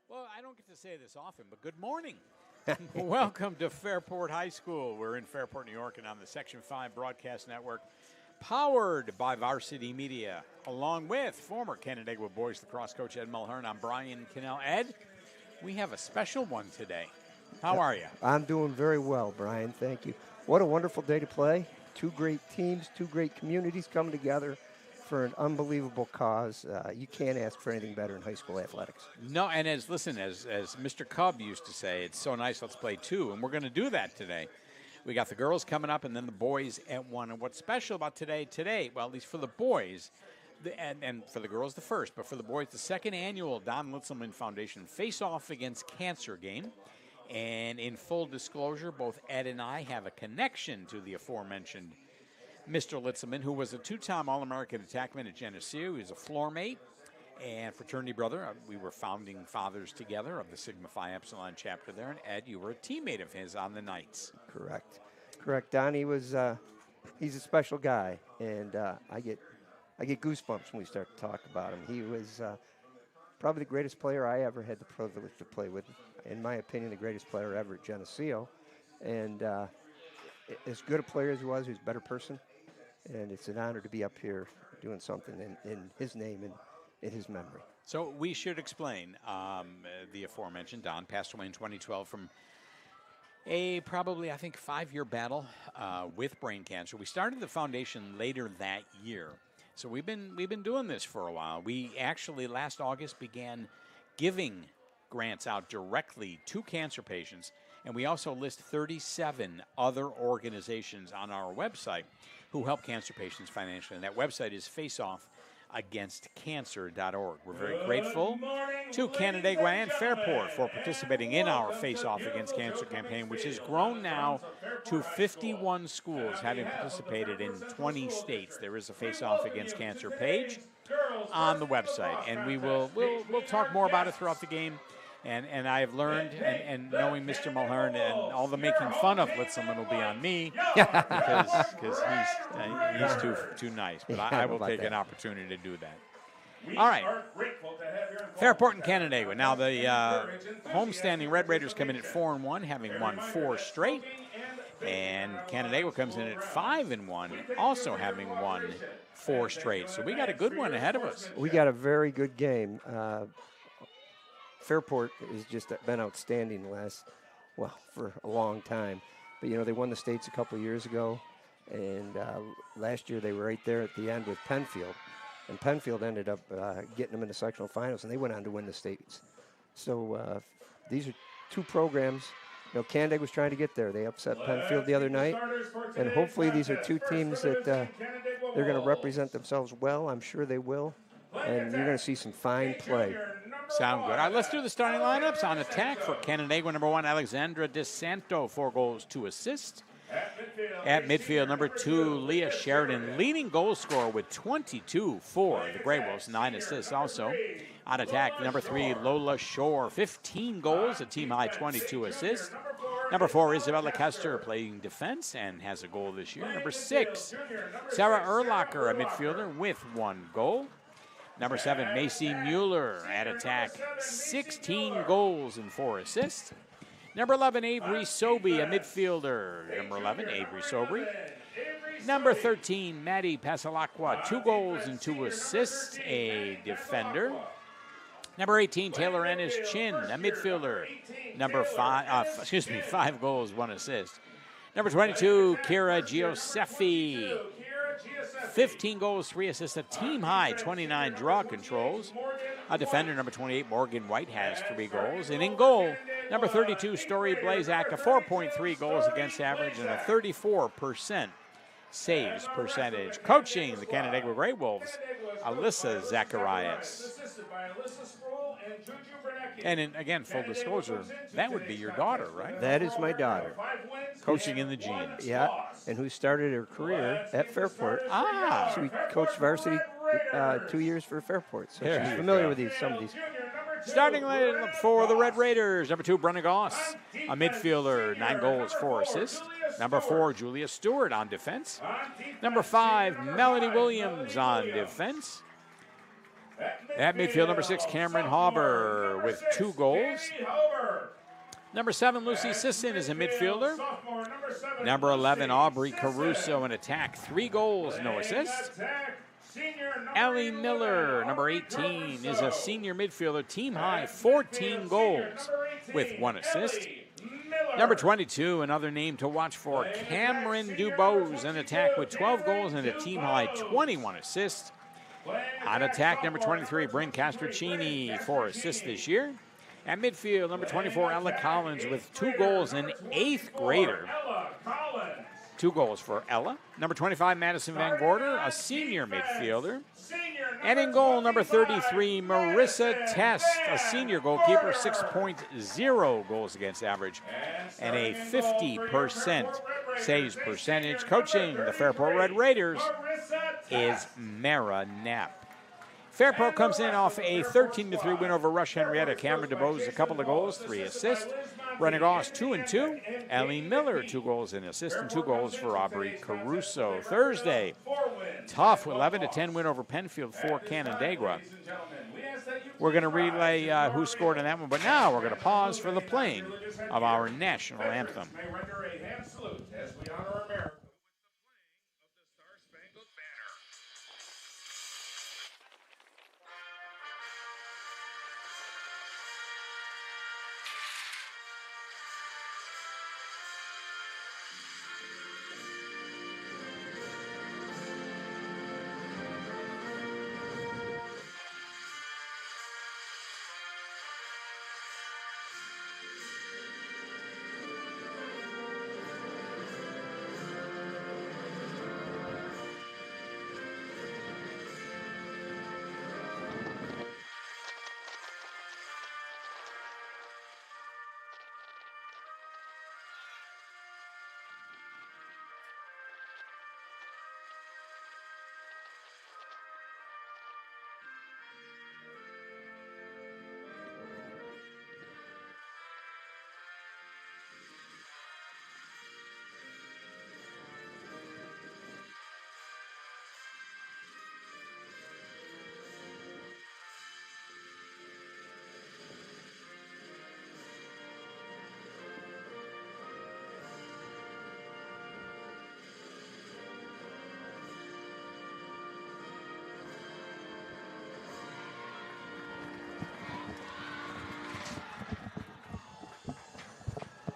Well, I don't get to say this often, but good morning. Welcome to Fairport High School. We're in Fairport, New York, and on the Section 5 Broadcast Network, powered by Varsity Media, along with former Canandaigua boys lacrosse coach Ed Mulhern. I'm Brian Cannell. Ed, we have a special one today. How are you? I'm doing very well, Brian. Thank you. What a wonderful day to play. Two great teams, two great communities coming together for an unbelievable cause. You can't ask for anything better in high school athletics. No, and as Mr. Cub used to say, it's so nice, let's play two, and we're going to do that today. We got the girls coming up and then the boys at 1. And what's special about today, well, at least for the boys, and for the girls the first, but for the boys, the second annual Don Litzelman Foundation Face-Off Against Cancer game. And in full disclosure, both Ed and I have a connection to the aforementioned Mr. Litzelman, who was a two-time All-American attackman at Geneseo. He was a floor mate and fraternity brother. We were founding fathers together of the Sigma Phi Epsilon chapter there. And Ed, you were a teammate of his on the Knights. Correct. Don, he's a special guy, and I get goosebumps when we start to talk about him. He was probably the greatest player I ever had the privilege to play with. In my opinion, the greatest player ever at Geneseo. And as good a player as he was a better person. And it's an honor to be up here doing something in his name and in his memory. So we should explain the aforementioned Don passed away in 2012 from a probably, I think, 5-year battle with brain cancer. We started the foundation later that year. So we've been doing this for a while. We actually last August began giving grants out directly to cancer patients, and we also list 37 other organizations on our website who help cancer patients financially. And that website is faceoffagainstcancer.org. We're very grateful to Canandaigua and Fairport for participating in our Face Off Against Cancer campaign, which has grown now to 51 schools having participated in 20 states. There is a Face Off Against Cancer page on the website, and we'll talk more about it throughout the game. And I've learned, and knowing Mr. Mulhern, and all the making fun of Litzelman will be on me because he's too nice. But I will take an opportunity to do that. All right. Fairport and Canandaigua. Now the homestanding Red Raiders come in at 4-1, having won 4 straight. And Canandaigua comes in at 5-1, also having won 4 straight. So we got a good one ahead of us. We got a very good game. Fairport has just been outstanding for a long time. But, they won the States a couple years ago, and last year they were right there at the end with Penfield. And Penfield ended up getting them in the sectional finals, and they went on to win the States. So these are two programs. Canandaigua was trying to get there. They upset Penfield the other night, and hopefully these are two teams that they're going to represent themselves well. I'm sure they will, and you're going to see some fine play. Sound good. All right, let's do the starting lineups. On attack for Canandaigua, number 1, Alexandra DeSanto, 4 goals, 2 assists. At midfield, number 2, Leah Sheridan, leading goal scorer with 22 for the Grey Wolves, 9 assists also. On attack, number 3, Lola Shore, 15 goals, a team-high 22 assists. Number 4, Isabella Kester, playing defense and has a goal this year. Number 6, Sarah Erlacher, a midfielder with 1 goal. Number 7, Macy Mueller at attack, 16 goals and 4 assists. Number 11, Avery Sobey, a midfielder. Number 11, Avery Sobey. Number 13, Maddie Pasalacqua, 2 goals and 2 assists, a defender. Number 18, Taylor Ennis Chin, a midfielder. Number 5 goals, 1 assist. Number 22, Kira Giuseppe. 15 goals, 3 assists, a team-high 29 draw controls. A defender, number 28, Morgan White, has 3 goals. And in goal, number 32, Story Blazak, a 4.3 goals against average and a 34% saves percentage. Coaching the Canandaigua Grey Wolves, Alyssa Zacharias. And again, full disclosure, that would be your daughter, right? That is my daughter. Coaching in the genes. Yeah, and who started her career at Fairport. She coached varsity 2 years for Fairport, so she's familiar with some of these. Starting lineup for the Red Raiders, number 2, Brenna Goss, a midfielder, 9 goals, 4 assists. Number 4, Julia Stewart on defense. Number 5, Melanie Williams on defense. At midfield, number 6, Cameron Hauber with 2 goals. Number 7, Lucy Sisson is a midfielder. Number 11, Aubrey Caruso in attack, 3 goals, no assists. Allie Miller, number 18, is a senior midfielder, team high, 14 goals with 1 assist. Number 22, another name to watch for, Cameron Dubose in attack with 12 goals and a team high, 21 assists. On attack, number 23, Bryn Castrocini, 4 assists this year. At midfield, number 24, Ella Collins with 2 goals, an 8th grader. 2 goals for Ella. Number 25, Madison Van Gorder, a senior midfielder. And in goal, number 33, Marissa Test, a senior goalkeeper, 6.0 goals against average, and a 50% saves percentage. Coaching the Fairport Red Raiders is Mara Knapp. Fairport comes in off a 13-3 win over Rush Henrietta. Cameron DeBose, a couple of goals, 3 assists. Brenna Goss, 2-2. Ellie Miller, 2 goals and assists, and 2 goals for Aubrey Caruso. Thursday, tough 11-10 win over Penfield for Canandaigua. We're going to relay who scored in that one, but now we're going to pause for the playing of our national anthem.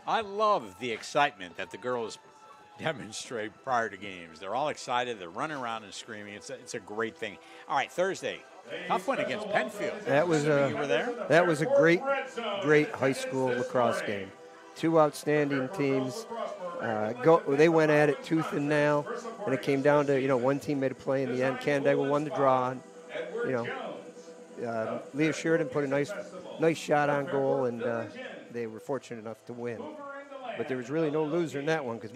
I love the excitement that the girls demonstrate prior to games. They're all excited. They're running around and screaming. It's a great thing. All right, Thursday, tough one against Penfield. That was you were there? That was a great high school lacrosse game. 2 outstanding teams. They went at it tooth and nail, and it came down to, one team made a play in the end. Canandaigua won the draw. And, Leah Sheridan put a nice shot on goal, and they were fortunate enough to win. But there was really no loser in that one because,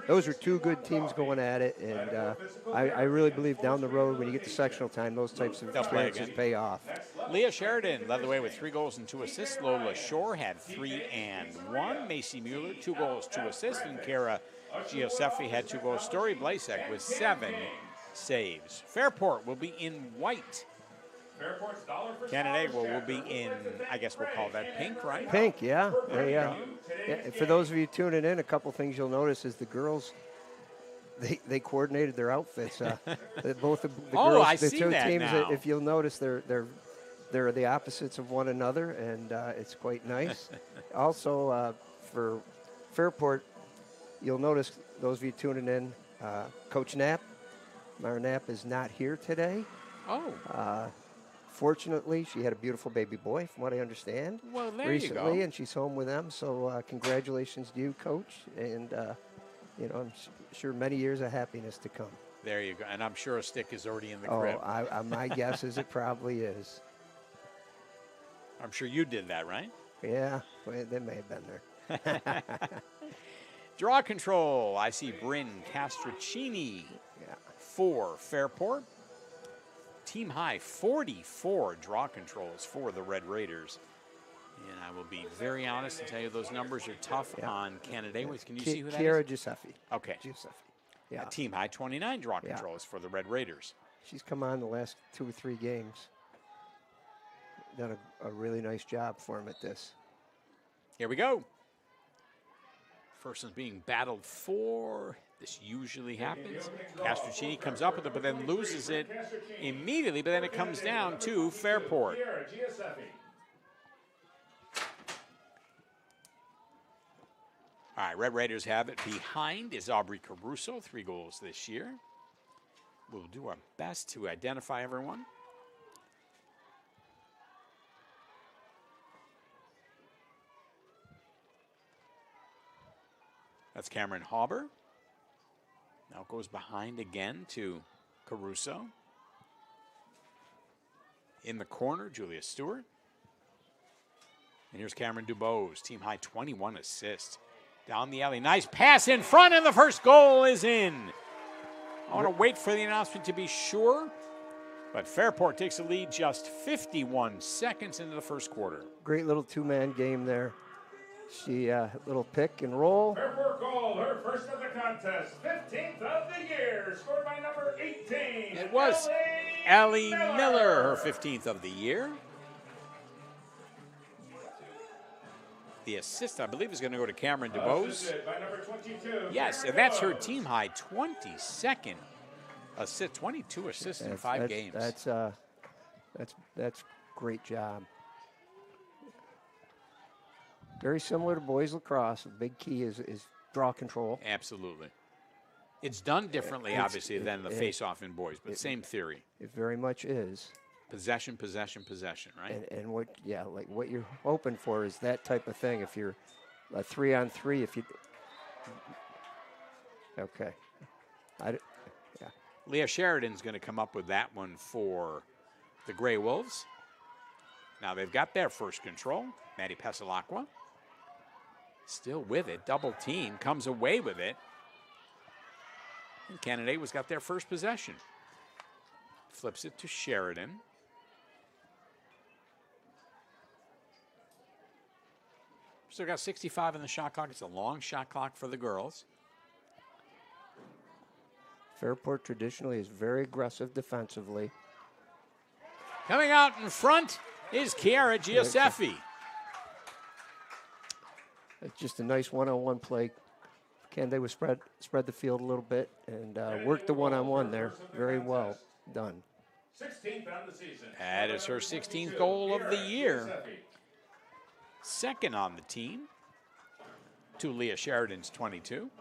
those were 2 good teams going at it. And I really believe down the road when you get to sectional time, those types of experiences pay off. Leah Sheridan led the way with 3 goals and 2 assists. Lola Shore had 3 and 1. Macy Mueller, 2 goals, 2 assists. And Kara Giuseppe had 2 goals. Story Blasek with 7 saves. Fairport will be in white. Canandaigua will be in, I guess we'll call that pink, right? Pink, yeah. For those of you tuning in, a couple things you'll notice is the girls, they coordinated their outfits. Both of the girls, I the see 2 that teams, now. if you'll notice, they're the opposites of one another, and it's quite nice. Also, for Fairport, you'll notice, those of you tuning in, Coach Knapp, Mara Knapp, is not here today. Oh. Fortunately, she had a beautiful baby boy, from what I understand, well, there recently, you go. and she's home with them. So congratulations to you, Coach, and I'm sure many years of happiness to come. There you go, and I'm sure a stick is already in the crib. My guess is it probably is. I'm sure you did that, right? Yeah, well, they may have been there. Draw control. I see Bryn Castrocini for Fairport. Team high 44 draw controls for the Red Raiders. And I will be very honest and tell you those numbers are tough on Canandaigua. Can you see who that Kara is? Giuseppe. Okay. Giuseppe. Yeah. Team high 29 draw controls for the Red Raiders. She's come on the last 2 or 3 games. done a really nice job for him at this. Here we go. First one's being battled for. This usually happens. Castrocini comes up with it, but then loses it immediately, but then it comes down to Fairport. All right, Red Raiders have it. Behind is Aubrey Caruso, 3 goals this year. We'll do our best to identify everyone. That's Cameron Hauber. Now it goes behind again to Caruso. In the corner, Julia Stewart. And here's Cameron Dubose, team high 21 assists. Down the alley, nice pass in front, and the first goal is in. I want to wait for the announcement to be sure, but Fairport takes the lead just 51 seconds into the first quarter. Great little 2-man game there. She little pick and roll. Fairport goal, her first of the contest, 15th of the year, scored by number 18. It was Allie Miller, her 15th of the year. The assist, I believe, is going to go to Cameron Dubose. By number 22. Yes, and that's her team high 22nd assist, 22 assists in 5 games. That's great job. Very similar to boys lacrosse. The big key is draw control. Absolutely. It's done differently, obviously, than the face-off in boys, but same theory. It very much is. Possession, possession, possession, right? And what you're hoping for is that type of thing. If you're a 3-on-3, if you okay, Leah Sheridan's going to come up with that one for the Grey Wolves. Now they've got their first control. Maddie Pesalacqua still with it. Double team, comes away with it. And Canandaigua's got their first possession. Flips it to Sheridan. Still got 65 in the shot clock. It's a long shot clock for the girls. Fairport traditionally is very aggressive defensively. Coming out in front is Chiara Giuseppe. It's just a nice one-on-one play. Canandaigua spread the field a little bit and worked the one-on-one there. Very well done. 16th on the season. That is her 16th goal of the year. Second on the team to Leah Sheridan's 22.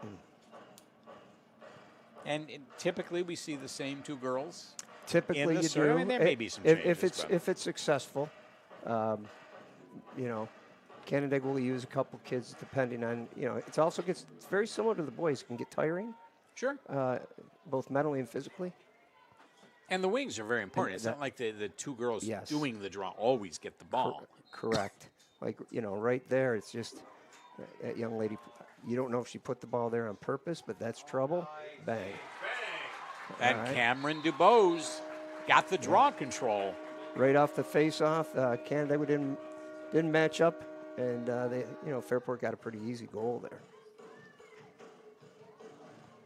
And typically we see the same 2 girls. Typically you do. I mean, there may be some changes. If it's successful, Canandaigua will use a couple kids depending on, it's very similar to the boys. It can get tiring. Sure. Both mentally and physically. And the wings are very important. It's not like the 2 girls doing the draw always get the ball. Correct. Like, right there, it's just that young lady, you don't know if she put the ball there on purpose, but that's trouble. Bang. And Cameron Dubose got the draw control. Right off the face-off, Canandaigua didn't match up, and Fairport got a pretty easy goal there.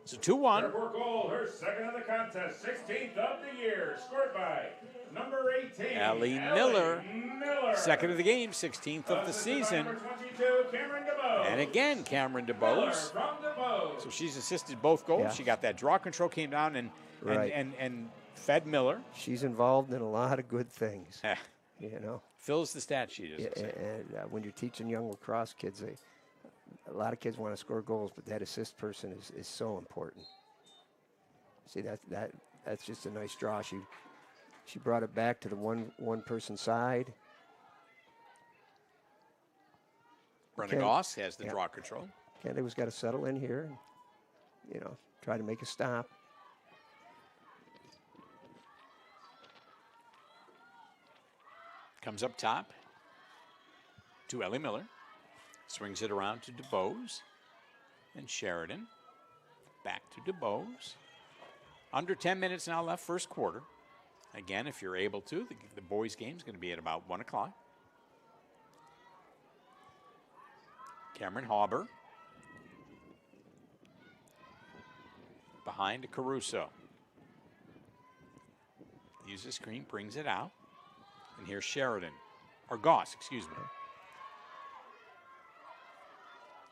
It's a 2-1. Fairport goal, her second of the contest, 16th of the year, scored by number 18. Allie Miller. Second of the game, 16th of the season. Number 22, Cameron Dubose. And again, Cameron Dubose. So So she's assisted both goals. Yeah. She got that draw control, came down and fed Miller. She's involved in a lot of good things, Fills the stat sheet, as they say. And when you're teaching young lacrosse kids, a lot of kids want to score goals, but that assist person is so important. See, that's just a nice draw. She brought it back to the one person side. Brenna Goss has the draw control. Canandaigua's got to settle in here and, try to make a stop. Comes up top to Ellie Miller. Swings it around to Dubose and Sheridan. Back to Dubose. Under 10 minutes now left, first quarter. Again, if you're able to, the boys' game is going to be at about 1 o'clock. Cameron Hauber. Behind to Caruso. Uses the screen, brings it out. And here's Sheridan. or Goss, excuse me.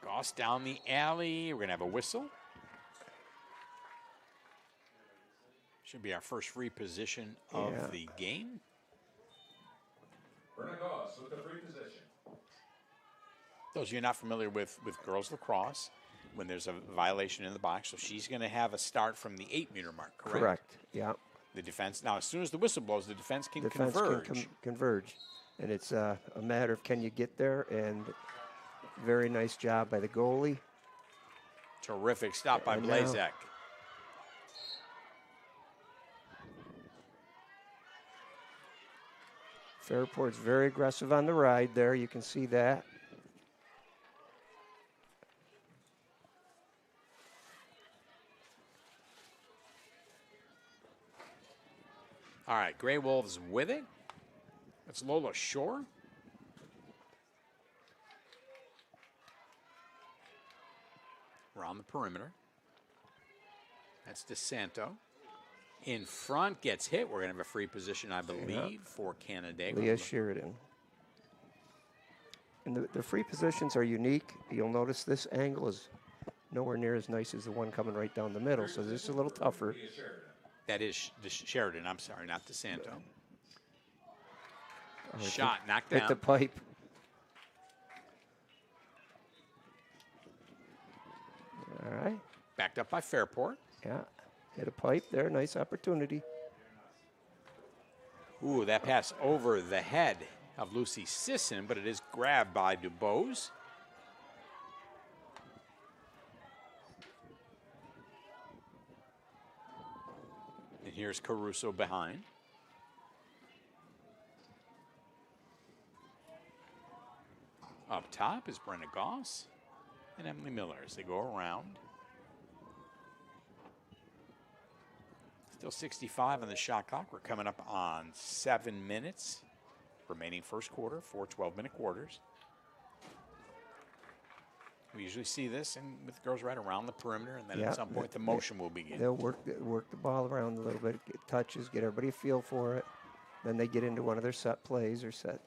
Goss down the alley. We're going to have a whistle. Should be our first free position of the game. Brenna Goss with the free position. Those of you not familiar with girls lacrosse, when there's a violation in the box, so she's going to have a start from the 8-meter mark, correct? Correct, yeah. The defense, now as soon as the whistle blows, the defense can Defense converge. can converge. And it's a matter of can you get there, and very nice job by the goalie. Terrific stop by And now- Blazek. Fairport's very aggressive on the ride there. You can see that. All right, Gray Wolves with it. That's Lola Shore. We're on the perimeter. That's DeSanto. In front, gets hit. We're going to have a free position, I believe, for Canandaigua. Leah Sheridan. And the free positions are unique. You'll notice this angle is nowhere near as nice as the one coming right down the middle, so this is a little tougher. That is Sheridan, I'm sorry, not DeSanto. Oh, Shot, knocked hit down. the pipe. All right. Backed up by Fairport. Yeah. Hit a pipe there. Nice opportunity. Ooh, that pass over the head of Lucy Sisson, but it is grabbed by DuBose. And here's Caruso behind. Up top is Brenda Goss and Emily Miller as they go around. Still 65 on the shot clock. We're coming up on 7 minutes remaining first quarter, 4 12-minute quarters. We usually see this and with girls right around the perimeter, and then at some point the motion will begin. They'll work the ball around a little bit, get touches, get everybody a feel for it. Then they get into one of their set plays or set.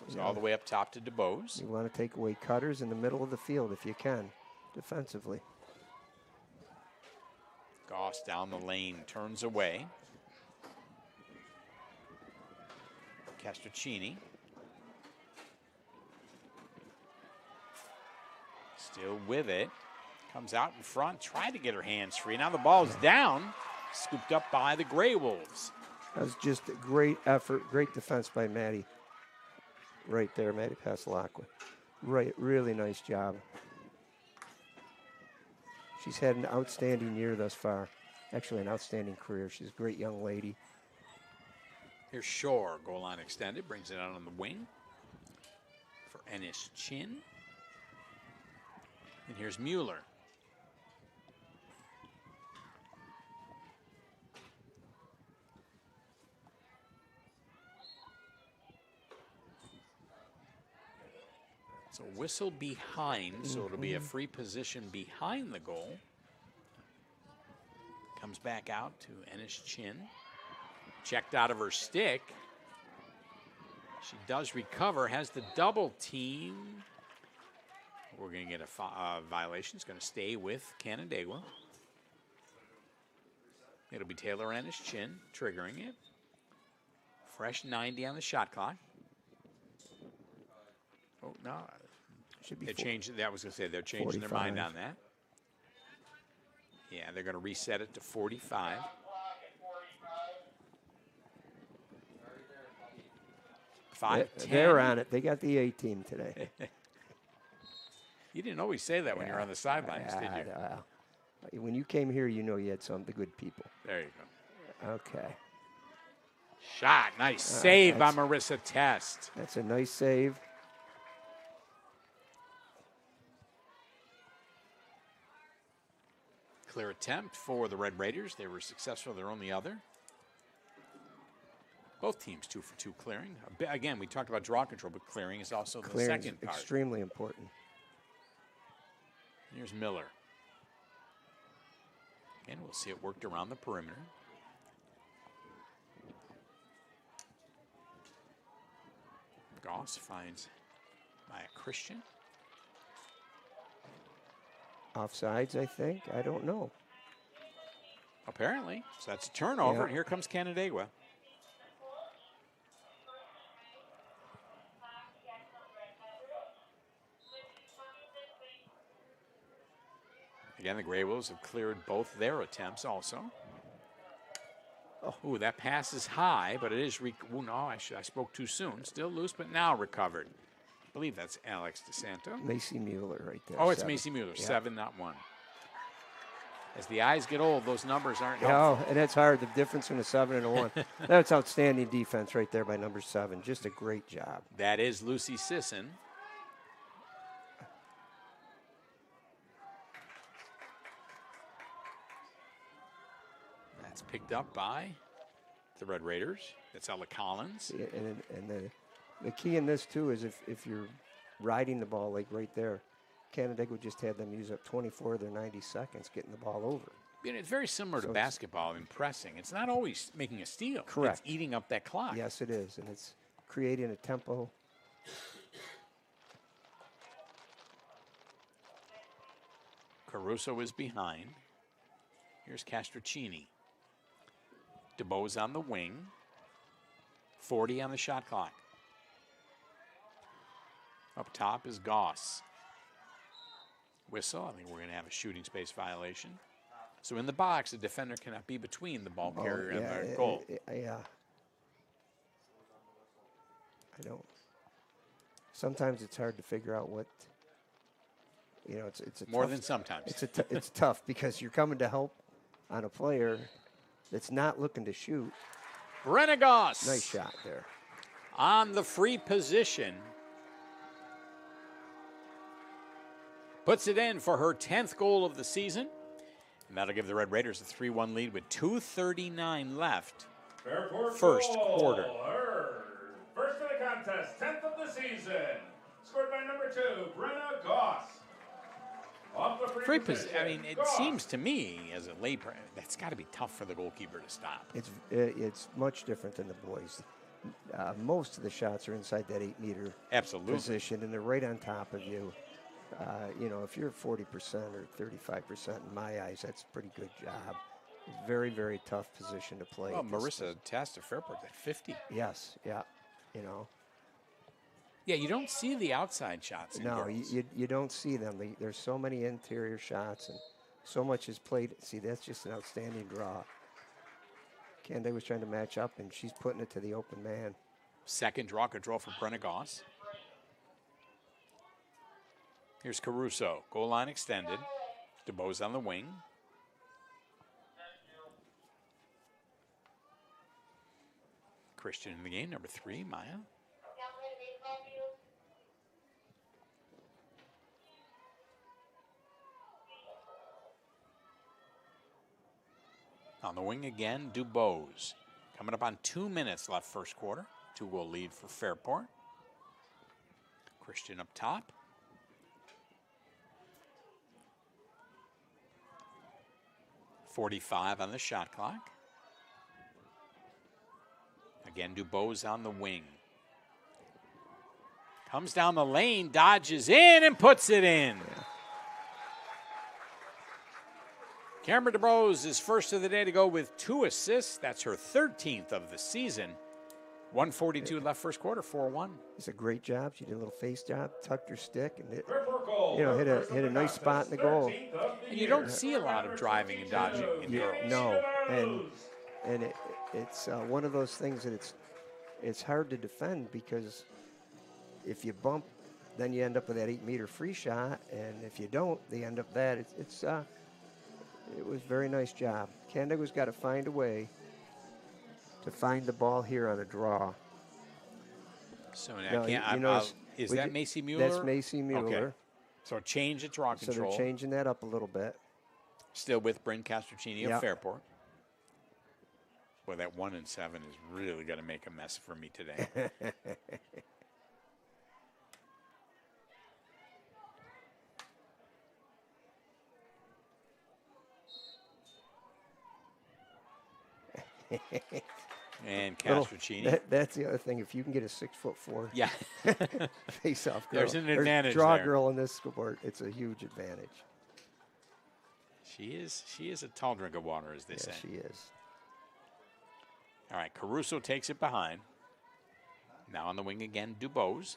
Goes all the way up top to DuBose. You want to take away cutters in the middle of the field if you can, defensively. Goss down the lane, turns away. Castrocini. Still with it. Comes out in front, tried to get her hands free. Now the ball's down, scooped up by the Gray Wolves. That was just a great effort, great defense by Maddie. Right there, Maddie Pasalacqua. Right, really nice job. She's had an outstanding year thus far. Actually, an outstanding career. She's a great young lady. Here's Shore, goal line extended, brings it out on the wing for Ennis Chin. And here's Mueller. So whistle behind, so it'll be a free position behind the goal. Comes back out to Ennis Chin. Checked out of her stick. She does recover, has the double team. We're going to get a violation. It's going to stay with Canandaigua. It'll be Taylor Ennis Chin triggering it. Fresh 90 on the shot clock. Oh, no. Should be They changed. That was going to say they're changing their mind on that. Yeah, they're going to reset it to 45. They're on it. They got the A team today. You didn't always say that when you were on the sidelines, did you? When you came here, you know you had some of the good people. There you go. Okay. Shot. Nice save by Marissa Test. That's a nice save. Clear attempt for the Red Raiders. They were successful. Their only other. Both teams 2 for 2 clearing. Again, we talked about draw control, but clearing is also the second part. Extremely important. Here's Miller. And we'll see it worked around the perimeter. Goss finds Maya Christian. Offsides, I think. I don't know. Apparently. So that's a turnover, Yeah. and here comes Canandaigua. Again, the Grey Wolves have cleared both their attempts also. Oh, that pass is high, but it is, no, I spoke too soon. Still loose, but now recovered. I believe that's Alex DeSanto. Macy Mueller right there. Oh, it's 7. Macy Mueller, Yeah. 7, not 1. As the eyes get old, those numbers aren't Oh, helpful. and that's hard, the difference in a 7 and a 1. That's outstanding defense right there by number 7. Just a great job. That is Lucy Sisson. That's picked up by the Red Raiders. That's Ella Collins. Yeah, and the key in this, too, is if you're riding the ball like right there, Canandaigua just had them use up 24 of their 90 seconds getting the ball over. It's very similar to basketball in pressing. It's not always making a steal. Correct. It's eating up that clock. Yes, it is, and it's creating a tempo. Caruso is behind. Here's Castrocini. DeBoe's on the wing. 40 on the shot clock. Up top is Goss. Whistle. I think we're going to have a shooting space violation. So in the box, the defender cannot be between the ball carrier and the goal. Yeah. I don't. Sometimes it's hard to figure out what. It's a More tough, than sometimes. It's tough because you're coming to help on a player that's not looking to shoot. Brenna Goss. Nice shot there. On the free position. Puts it in for her 10th goal of the season. And that'll give the Red Raiders a 3-1 lead with 2:39 left. Fairport First goal. quarter. Her first of the contest, 10th of the season. Scored by number 2, Brenna Goss. Off the free position. It Goss. seems to me, as a layper, that's got to be tough for the goalkeeper to stop. It's much different than the boys. Most of the shots are inside that 8-meter Absolutely. position, and they're right on top of you. If you're 40% or 35%, in my eyes, that's a pretty good job. Very, very tough position to play. Well, Marissa Tast of Fairport at 50. Yes, yeah, Yeah, you don't see the outside shots in No, girls. you don't see them. There's so many interior shots, and so much is played. See, that's just an outstanding draw. Canday was trying to match up, and she's putting it to the open man. Second draw, control for Brenna Goss. Here's Caruso. Goal line extended. DeBoe's on the wing. Christian in the game, number 3, Maya. On the wing again, DuBose. Coming up on 2 minutes left first quarter. 2-goal lead for Fairport. Christian up top. .45 on the shot clock. Again, DuBose on the wing. Comes down the lane, dodges in, and puts it in. Cameron DuBose is first of the day to go with 2 assists. That's her 13th of the season. 1:42 left first quarter, 4-1. It's a great job. She did a little face job, tucked her stick, and Fairport goal. hit a nice spot in the goal. And you don't see a lot of driving and dodging in girls. No, and it's one of those things that it's hard to defend because if you bump, then you end up with that 8-meter free shot, and if you don't, they end up that. It was a very nice job. Canandaigua's got to find a way to find the ball here on a draw. So now, is that Macy Mueller? That's Macy Mueller. Okay. So change the draw So control. they're changing that up a little bit. Still with Bryn Castrocini Yep. of Fairport. Boy, that 1 and 7 is really going to make a mess for me today. And Castrocini. That's the other thing. If you can get a 6'4" Yeah. face-off girl, There's an advantage draw there. girl in this sport, it's a huge advantage. She is a tall drink of water, as they say. She is. All right, Caruso takes it behind. Now on the wing again, Dubose.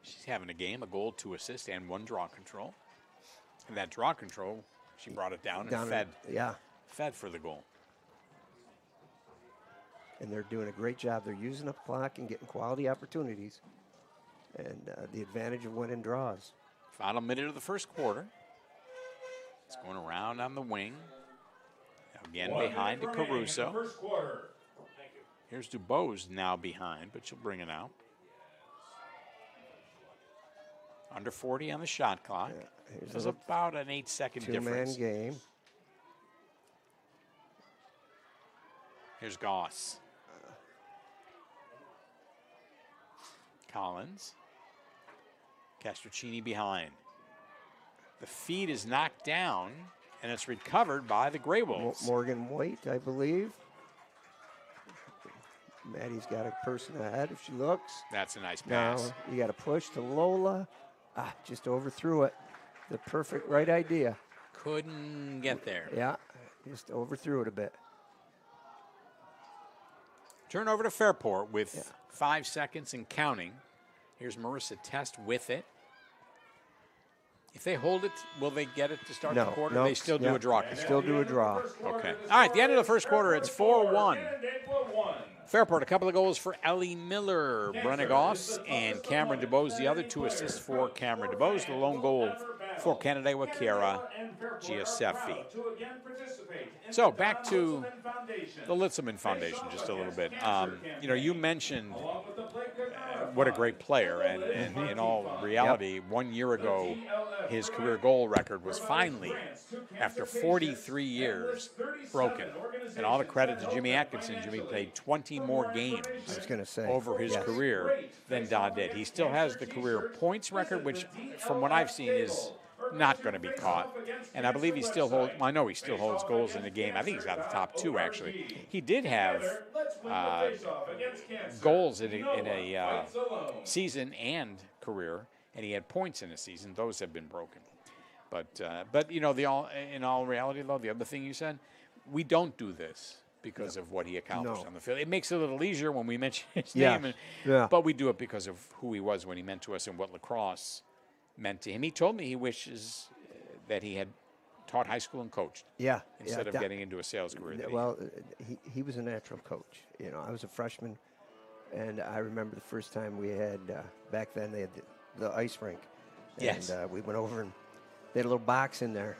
She's having a game, a goal, 2 assists, and 1 draw control. And that draw control, she brought it down and fed. Yeah. Fed for the goal. And they're doing a great job. They're using up clock and getting quality opportunities. And the advantage of winning draws. Final minute of the first quarter. It's going around on the wing. Again, behind to Caruso. Here's Dubose now behind, but she'll bring it out. Under 40 on the shot clock. Yeah, There's about an 8-second difference. 2-man game. Here's Goss. Collins. Castrocini behind. The feed is knocked down, and it's recovered by the Grey Wolves. Morgan White, I believe. Maddie's got a person ahead if she looks. That's a nice Now pass. you got to push to Lola. Just overthrew it. The perfect right idea. Couldn't get there. Yeah, just overthrew it a bit. Turn over to Fairport with 5 seconds and counting. Here's Marissa Test with it. If they hold it, will they get it to start the quarter? No, They still do a draw. Still do a draw. Okay. All right, the end of the first quarter, it's 4-1. Fairport, a couple of goals for Ellie Miller, Brenna Goss, and Cameron DeBose. The other 2 assists for Cameron DeBose. The lone goal for Canandaigua, Kiara Giuseppe. So back to the Litzelman Foundation just a little bit. You mentioned what a great player, and in all reality, 1 year ago, his career goal record was finally, after 43 years, broken. And all the credit to Jimmy Atkinson. Jimmy played 20 more games over his career than Don did. He still has the career points record, which, from what I've seen, is not going to be caught. And I believe he still holds, I know he still holds goals in the game. I think he's got the top 2, actually. He did have goals in a season and career, and he had points in a season. Those have been broken. But in all reality, though, the other thing you said, we don't do this because of what he accomplished on the field. It makes it a little easier when we mention his name, but we do it because of who he was when he meant to us and what lacrosse meant to him. He told me he wishes that he had taught high school and coached instead of getting into a sales career. Well, he was a natural coach. I was a freshman, and I remember the first time we had, back then they had the ice rink. Yes. And we went over and they had a little box in there.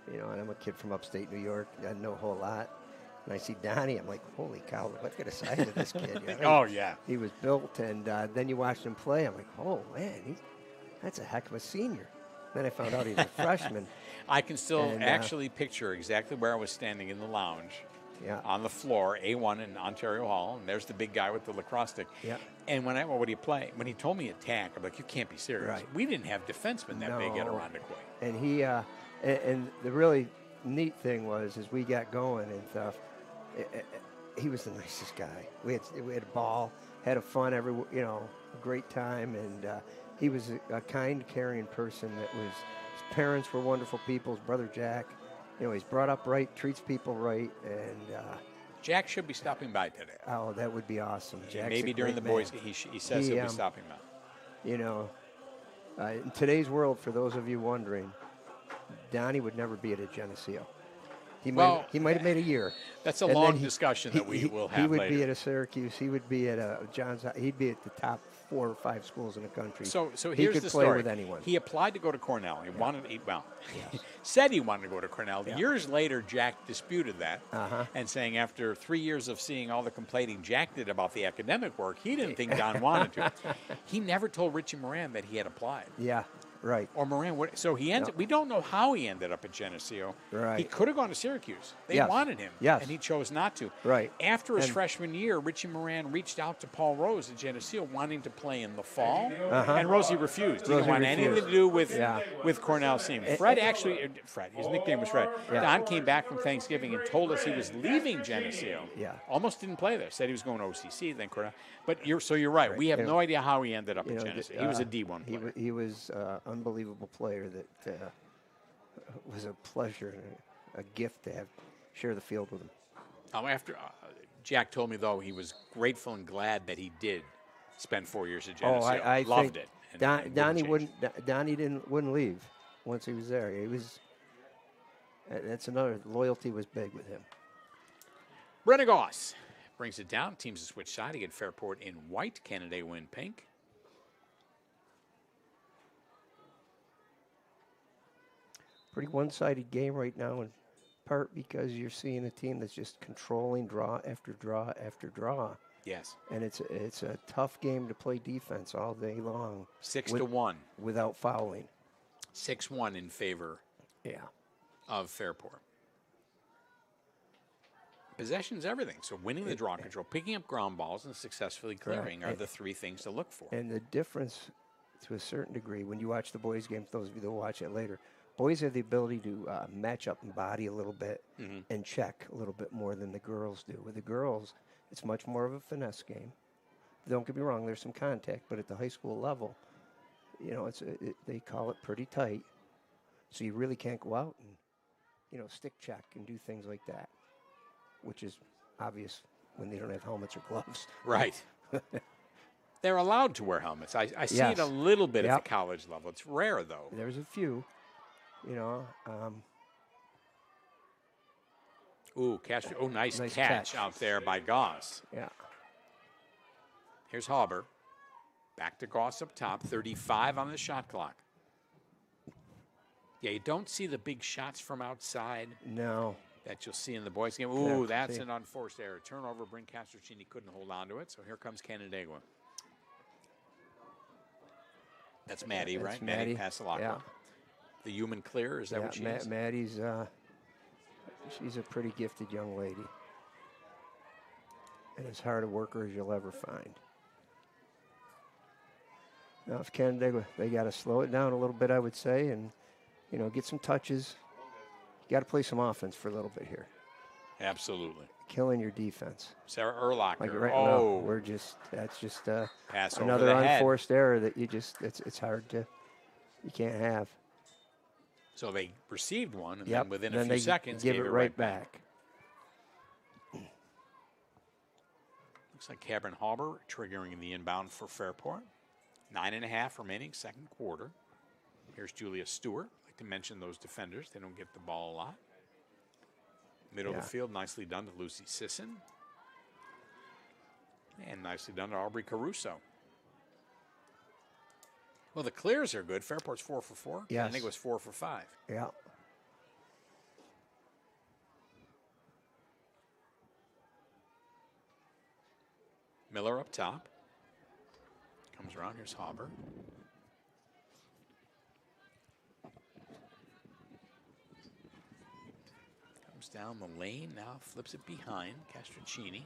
And I'm a kid from upstate New York. I know a whole lot. And I see Donnie. I'm like, holy cow, look at the size of this kid. He was built. And then you watch him play. I'm like, oh, man, that's a heck of a senior. Then I found out he was a freshman. I can still actually picture exactly where I was standing in the lounge on the floor, A1 in Ontario Hall. And there's the big guy with the lacrosse stick. Yeah. And what do you play? When he told me attack, I'm like, you can't be serious. Right. We didn't have defensemen that big at Irondequoit. And he, and the really neat thing was, as we got going and stuff, he was the nicest guy. We had a ball, had a fun great time, and he was a kind, caring person. His parents were wonderful people. His brother Jack, he's brought up right, treats people right, and Jack should be stopping by today. Oh, that would be awesome. Jack's maybe during the boys' game, he says he'll be stopping by. In today's world, for those of you wondering, Donnie would never be at a Geneseo. He might have made a year. That's a long discussion that we will have later. He would be at a Syracuse. He would be at a Johns. He'd be at the top 4 or 5 schools in the country. So he here's could the play story. with anyone. He applied to go to Cornell. He said he wanted to go to Cornell. Yeah. Years later, Jack disputed that and saying after 3 years of seeing all the complaining Jack did about the academic work, he didn't think Don wanted to. He never told Richie Moran that he had applied. Yeah. Right. Or Moran would. So he ends. We don't know how he ended up at Geneseo. Right. He could have gone to Syracuse. They Yes. wanted him. Yes. And he chose not to. Right. After his And- freshman year, Richie Moran reached out to Paul Rose at Geneseo wanting to play in the fall. Uh-huh. And Rosie refused. He Rosie didn't want anything refused. to do with, Yeah. with Cornell's team. Fred actually, his nickname was Fred. Yeah. Don came back from Thanksgiving and told us he was leaving Geneseo. Yeah. Almost didn't play there. Said he was going to OCC, then Cornell. But you're right. We have no idea how he ended up at Geneseo. He was a D1 player. He was an unbelievable player that was a pleasure and a gift to have share the field with him. After Jack told me, though, he was grateful and glad that he did spend 4 years at Geneseo. I loved think it. Donnie wouldn't leave once he was there. He was. That's another loyalty was big with him. Brenna Goss brings it down. Teams to switch side. Again, Fairport in white, Canandaigua in pink. Pretty one-sided game right now, in part because you're seeing a team that's just controlling draw after draw after draw. Yes. And it's a tough game to play defense all day long. 6-1. Without fouling. 6-1 in favor of Fairport. Possession's everything. So winning the draw control, picking up ground balls, and successfully clearing are the three things to look for. And the difference, to a certain degree, when you watch the boys' game, for those of you that will watch it later, boys have the ability to match up and body a little bit and check a little bit more than the girls do. With the girls, it's much more of a finesse game. Don't get me wrong, there's some contact, but at the high school level, you know, they call it pretty tight. So you really can't go out and, you know, stick check and do things like that, which is obvious when they don't have helmets or gloves. Right. They're allowed to wear helmets. I see it a little bit at the college level. It's rare, though. There's a few. You know, nice catch out there by Goss. Yeah. Here's Hauber. Back to Goss up top, 35 on the shot clock. Yeah, you don't see the big shots from outside. No. That you'll see in the boys' game. Ooh, that's an unforced error. Turnover, Bryn Castrocini couldn't hold on to it, so here comes Canandaigua. That's Maddie, right? Maddie Pasalaka. Yeah. The human clear, is that what she is? Maddie's, she's a pretty gifted young lady. And as hard a worker as you'll ever find. Now, if Canandaigua, they got to slow it down a little bit, I would say, and, you know, get some touches. You got to play some offense for a little bit here. Absolutely. Killing your defense. Sarah Urlacher. Like right now, that's just pass another over the unforced error that it's hard to, you can't have. So they received one, and then within a few seconds, give it right back. Looks like Cabrin Hauber triggering the inbound for Fairport. 9.5 remaining, second quarter. Here's Julia Stewart. I'd like to mention those defenders. They don't get the ball a lot. Middle of the field, nicely done to Lucy Sisson. And nicely done to Aubrey Caruso. Well, the clears are good. Fairport's 4 for 4. Yes. I think it was 4 for 5. Yeah. Miller up top. Comes around. Here's Hauber. Comes down the lane. Now flips it behind. Castrocini.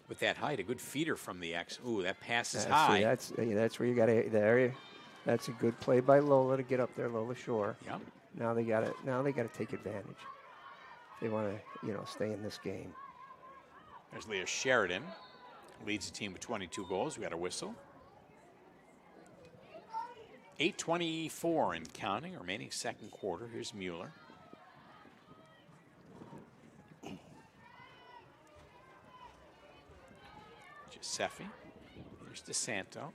With that height, a good feeder from the X. Ooh, that pass is high. That's where you got to there. That's a good play by Lola to get up there, Lola Shore. Yep. Now they got to take advantage. They want to, stay in this game. There's Leah Sheridan. Leads the team with 22 goals. We got a whistle. 8:24 and counting. Remaining second quarter. Here's Mueller. Giuseppe. Here's DeSanto.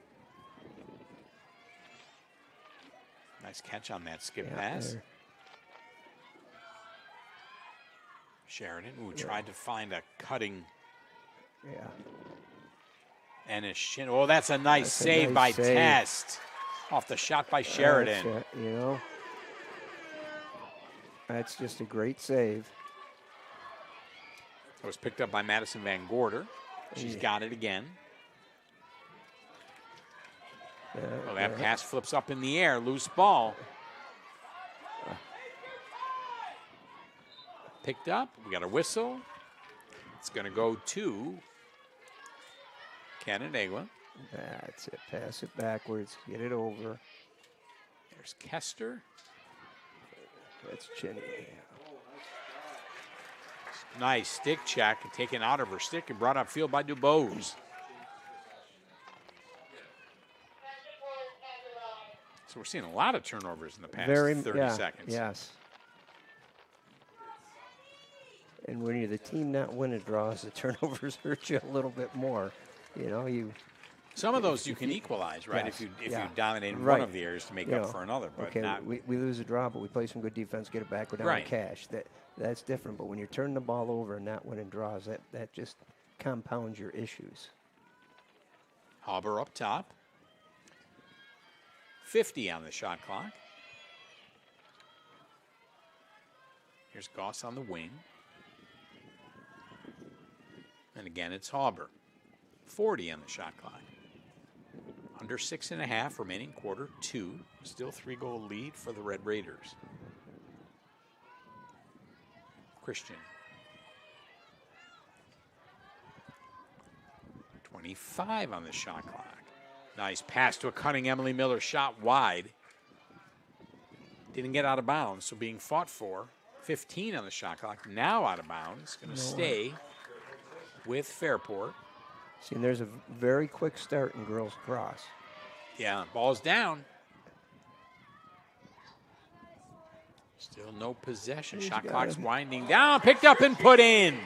Nice catch on that skip pass. There. Sheridan, tried to find a cutting. Yeah. And a shin. Oh, that's a nice save by Test. Off the shot by Sheridan. That's just a great save. It was picked up by Madison Van Gorder. She's got it again. Well, that pass flips up in the air, loose ball. Picked up. We got a whistle. It's going to go to Canandaigua. That's it. Pass it backwards. Get it over. There's Kester. That's Chinny. Nice stick check and taken out of her stick and brought upfield by DuBose. So we're seeing a lot of turnovers in the past 30 seconds. Yes. And when you're the team not winning draws, the turnovers hurt you a little bit more. You know, some of those you can equalize, right? Yes, if you dominate in right. one of the areas to make up for another. But okay, not, we lose a draw, but we play some good defense, get it back, we're down right. to cash. That's different. But when you're turning the ball over and not winning draws, that just compounds your issues. Hauber up top. 50 on the shot clock. Here's Goss on the wing. And again, it's Hauber. 40 on the shot clock. Under 6.5 remaining quarter 2. Still 3-goal lead for the Red Raiders. Christian. 25 on the shot clock. Nice pass to a cutting Emily Miller, shot wide. Didn't get out of bounds, so being fought for. 15 on the shot clock, now out of bounds. Going to stay with Fairport. See, and there's a very quick start in girls cross. Yeah, ball's down. Still no possession. Shot clock's winding down. Picked up and put in.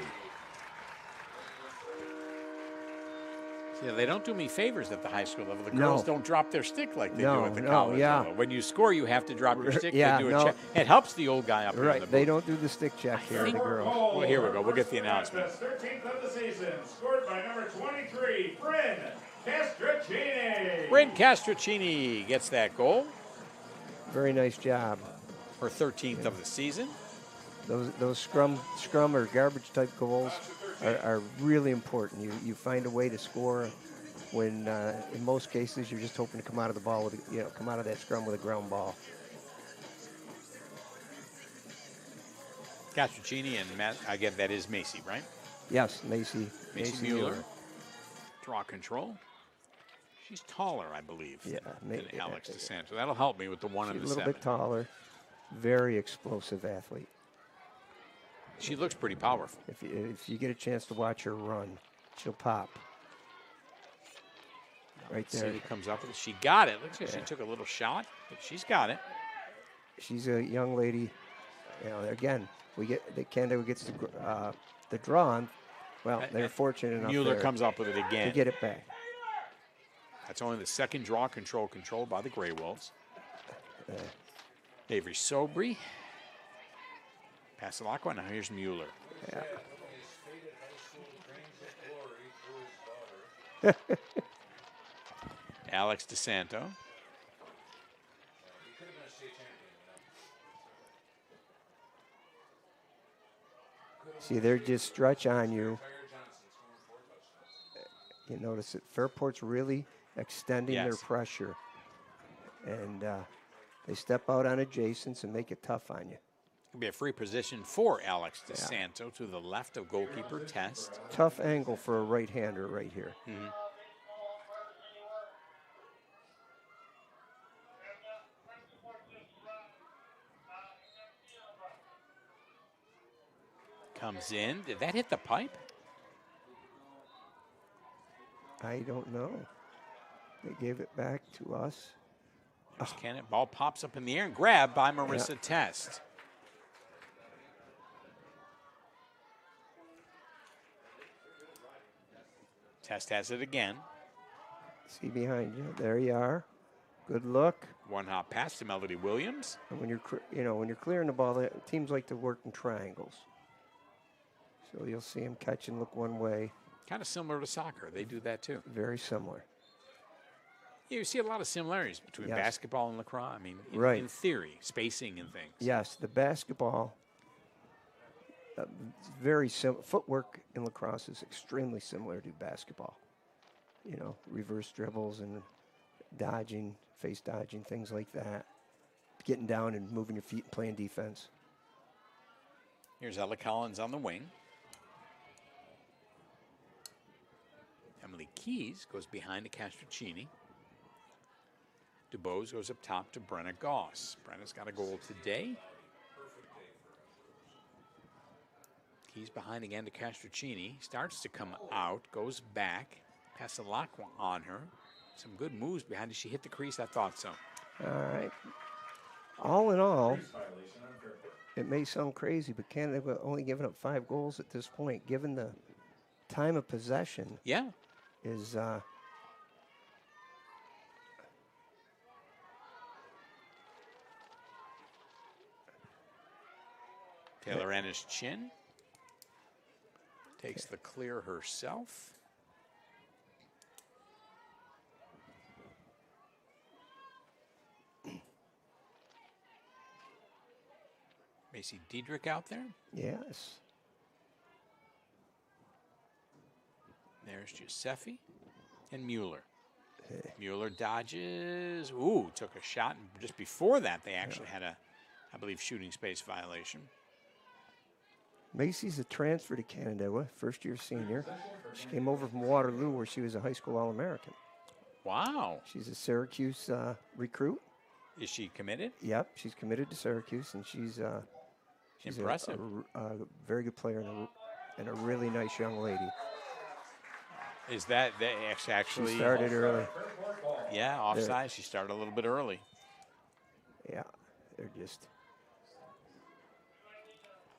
Yeah, they don't do me favors at the high school level. The girls don't drop their stick like they do at the college level. When you score, you have to drop your stick. Yeah, they do a check. It helps the old guy up here. Right, they don't do the stick check here, the girls. Well, here we go. We'll get the announcement. 13th of the season, scored by number 23, Bryn Castracini. Bryn Castracini gets that goal. Very nice job. Her 13th of the season. Those scrum or garbage type goals are really important. You find a way to score when in most cases you're just hoping to come out of the ball with come out of that scrum with a ground ball. Castracini and Matt, again, that is Macy, right? Yes, Macy Mueller. Draw control. She's taller, I believe, than Alex DeSanto. That'll help me with the 1 and the 7. She's a little bit taller. Very explosive athlete. She looks pretty powerful. If you get a chance to watch her run, she'll pop. Right there. City comes up with it. She got it. Looks like she took a little shot, but she's got it. She's a young lady. Again, Canandaigua gets the draw on. Well, they're fortunate enough. Mueller comes up with it again to get it back. That's only the second draw controlled by the Grey Wolves. Avery Sobry. Pasalacqua. Now here's Mueller. Yeah. Alex DeSanto. See, they're just stretch on you. You notice that Fairport's really extending their pressure. And they step out on adjacents and make it tough on you. It'll be a free position for Alex DeSanto to the left of goalkeeper Test. Tough angle for a right-hander right here. Mm-hmm. Comes in. Did that hit the pipe? I don't know. They gave it back to us. Ball pops up in the air and grabbed by Marissa Test. Test has it again. See behind you. There you are. Good look. One hop pass to Melody Williams. And when you're clearing the ball, teams like to work in triangles. So you'll see them catch and look one way. Kind of similar to soccer. They do that too. Very similar. You see a lot of similarities between basketball and lacrosse. I mean, in theory, spacing and things. Yes, the basketball, very similar. Footwork in lacrosse is extremely similar to basketball. Reverse dribbles and dodging, face dodging, things like that. Getting down and moving your feet and playing defense. Here's Ella Collins on the wing. Emily Keys goes behind to Castrocini. DuBose goes up top to Brenna Goss. Brenna's got a goal today. Keys behind again to Castrocini. Starts to come out, goes back. Pasalacqua on her. Some good moves behind her. She hit the crease, I thought so. All right. All in all, it may sound crazy, but Canada only giving up 5 goals at this point, given the time of possession. Yeah. Is Taylor Ennis Chin takes the clear herself. Macy Diedrich out there. Yes. There's Giuseppe and Mueller. Mueller dodges. Ooh, took a shot. And just before that, they actually had a, I believe, shooting space violation. Macy's a transfer to Canandaigua, first-year senior. She came over from Waterloo, where she was a high school All-American. Wow. She's a Syracuse recruit. Is she committed? Yep, she's committed to Syracuse, and she's impressive. A very good player and a really nice young lady. Is that actually? She started early. Yeah, offside. She started a little bit early. Yeah, they're just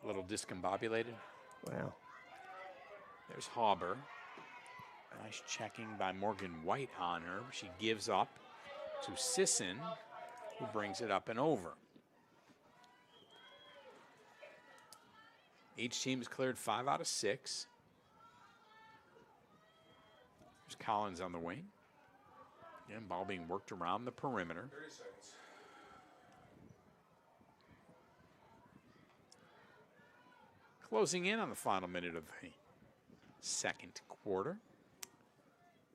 a little discombobulated. Wow. There's Hauber. Nice checking by Morgan White on her. She gives up to Sisson, who brings it up and over. Each team has cleared 5 out of 6. There's Collins on the wing. Again, ball being worked around the perimeter. 30 seconds. Closing in on the final minute of the second quarter.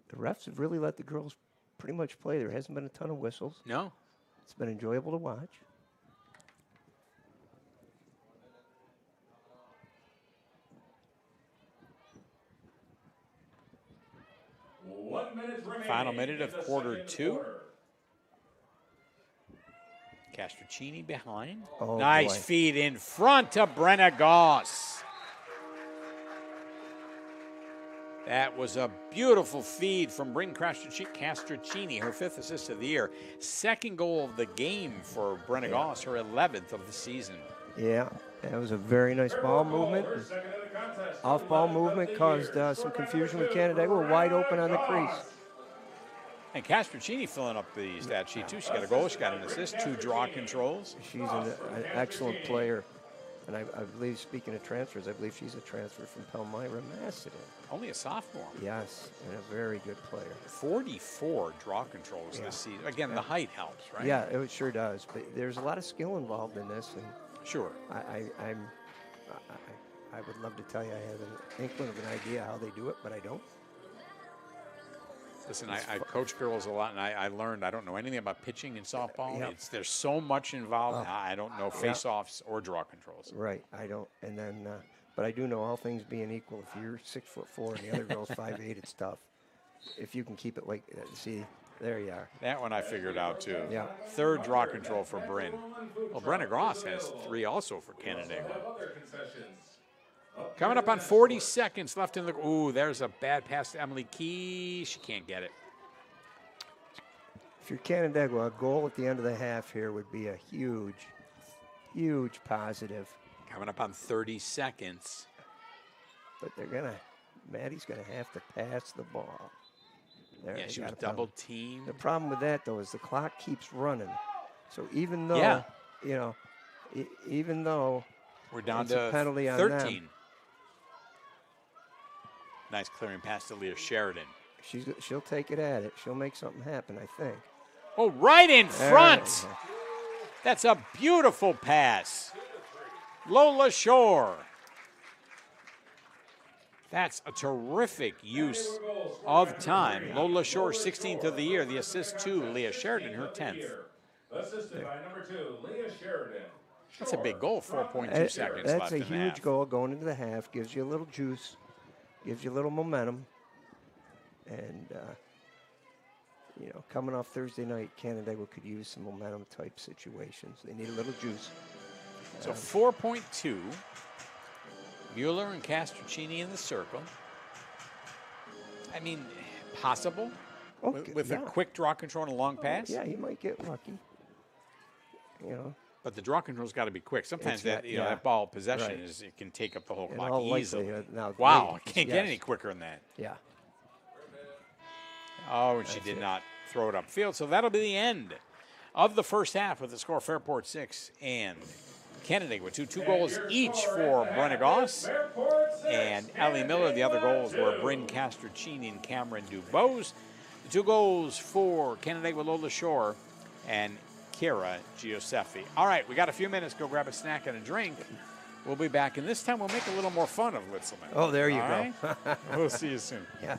The refs have really let the girls pretty much play. There hasn't been a ton of whistles. No. It's been enjoyable to watch. Final minute of quarter 2. Castrocini behind. Oh, nice boy. feed in front to Brenna Goss. That was a beautiful feed from Bryn Castrocini, her 5th assist of the year. Second goal of the game for Brenna Goss, her 11th of the season. Yeah, that was a very nice ball movement. Off-ball movement caused some confusion with Canandaigua, wide open on the crease. And Castrocini filling up the stat sheet, too. She got a goal, she got an assist, 2 draw controls. She's an excellent player. And I believe, speaking of transfers, I believe she's a transfer from Palmyra, Macedon. Only a sophomore. Yes, and a very good player. 44 draw controls this season. Again, the height helps, right? Yeah, it sure does. But there's a lot of skill involved in this. And sure. I would love to tell you I have an inkling of an idea how they do it, but I don't. Listen, I coach girls a lot, and I learned I don't know anything about pitching in softball. Yep. There's so much involved. I don't know face-offs or draw controls. Right, I don't. And then, but I do know all things being equal. If you're 6'4" and the other girl's 5'8", it's tough. If you can keep it like, see, there you are. That one I figured out too. Yeah. 3rd draw control for Bryn. Well, Brenna Gross has 3 also for Canandaigua. Coming up on 40 seconds left in the. Ooh, there's a bad pass to Emily Key. She can't get it. If you're Canandaigua, a goal at the end of the half here would be a huge, huge positive. Coming up on 30 seconds. But Maddie's gonna have to pass the ball. There, Yeah, she was double teamed. The problem with that though is the clock keeps running. So even though, even though we're down it's to a penalty on 13. them, nice clearing pass to Leah Sheridan. she'll take it at it. She'll make something happen, I think. Oh, right in front. There. That's a beautiful pass. Lola Shore. That's a terrific use of time. Lola Shore, 16th of the year. The assist to Leah Sheridan, her 10th. Assisted by number 2, Leah Sheridan. That's a big goal, 4.2 seconds left That's a in the huge half. goal going into the half. Gives you a little juice, gives you a little momentum. And, coming off Thursday night, Canandaigua could use some momentum type situations. They need a little juice. So 4.2. Mueller and Castrocini in the circle. I mean, possible with a quick draw control and a long pass. Yeah, he might get lucky. But the draw control's got to be quick. Sometimes that ball possession it can take up the whole In clock all easily. now, Wow, can't get any quicker than that. Yeah. Oh, and she did not throw it upfield. So that'll be the end of the first half with the score Fairport 6 and Canandaigua 2. 2 goals each for Brenna Goss and Ellie Miller. The other goals were Bryn Castrocini and Cameron Dubose. The 2 goals for Canandaigua Lola Shore and Kira Giuseppe. All right, we got a few minutes. Go grab a snack and a drink. We'll be back, and this time we'll make a little more fun of Litzelman. Oh, there you go. Right? We'll see you soon. Yeah.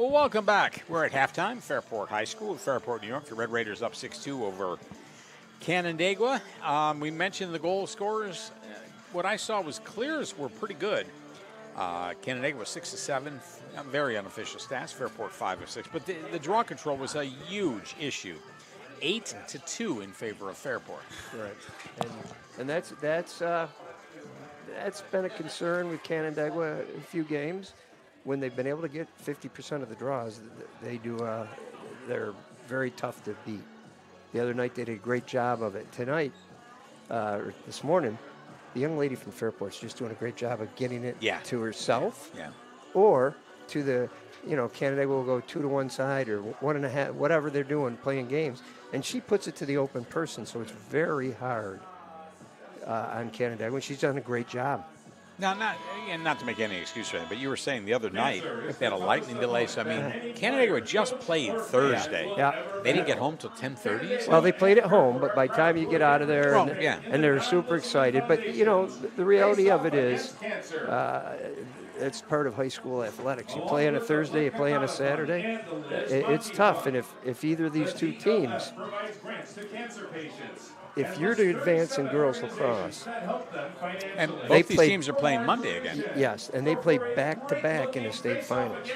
Well, welcome back. We're at halftime, Fairport High School in Fairport, New York. The Red Raiders up 6-2 over Canandaigua. We mentioned the goal scorers. What I saw was clears were pretty good. Canandaigua was 6 of 7, very unofficial stats. Fairport 5 of 6, but the draw control was a huge issue. 8-2 in favor of Fairport. Right, and that's been a concern with Canandaigua a few games. When they've been able to get 50% of the draws, they do. They're very tough to beat. The other night they did a great job of it. Tonight, this morning, the young lady from Fairport's just doing a great job of getting it to herself, or to the, Canandaigua will go 2 to one side or 1.5, whatever they're doing, playing games, and she puts it to the open person, so it's very hard on Canandaigua. She's done a great job. Now, not to make any excuse for that, but you were saying the other night they had a lightning delay. So, I mean, Canandaigua just played Thursday. Yeah. They didn't get home till 10:30. Well, they played at home, but by the time you get out of there, and they're super excited. But, the reality of it is it's part of high school athletics. You play on a Thursday, you play on a Saturday. It's tough. And if either of these two teams, if you're to advance in girls lacrosse, and both these teams are playing Monday again. Yes, and they play back-to-back in the state finals.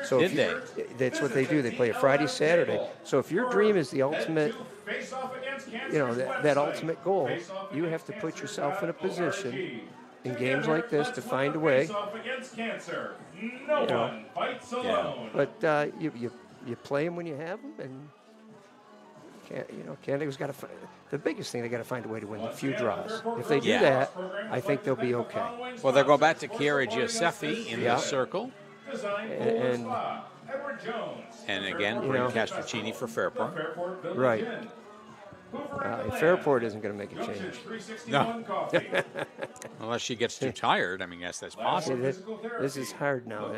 So that's what they do. They play a Friday, Saturday. So if your dream is the ultimate, that ultimate goal, you have to put yourself in a position in games like this to find a way. But you play them when you have them, and Canada's got to. The biggest thing, they got to find a way to win a few draws. If they do that, I think they'll be okay. Well, they'll go back to Chiara Giuseppe in the circle. And again, bring Castrocini for Fairport. Right. Fairport isn't going to make a change. No. Unless she gets too tired. I mean, yes, that's possible. This is hard now.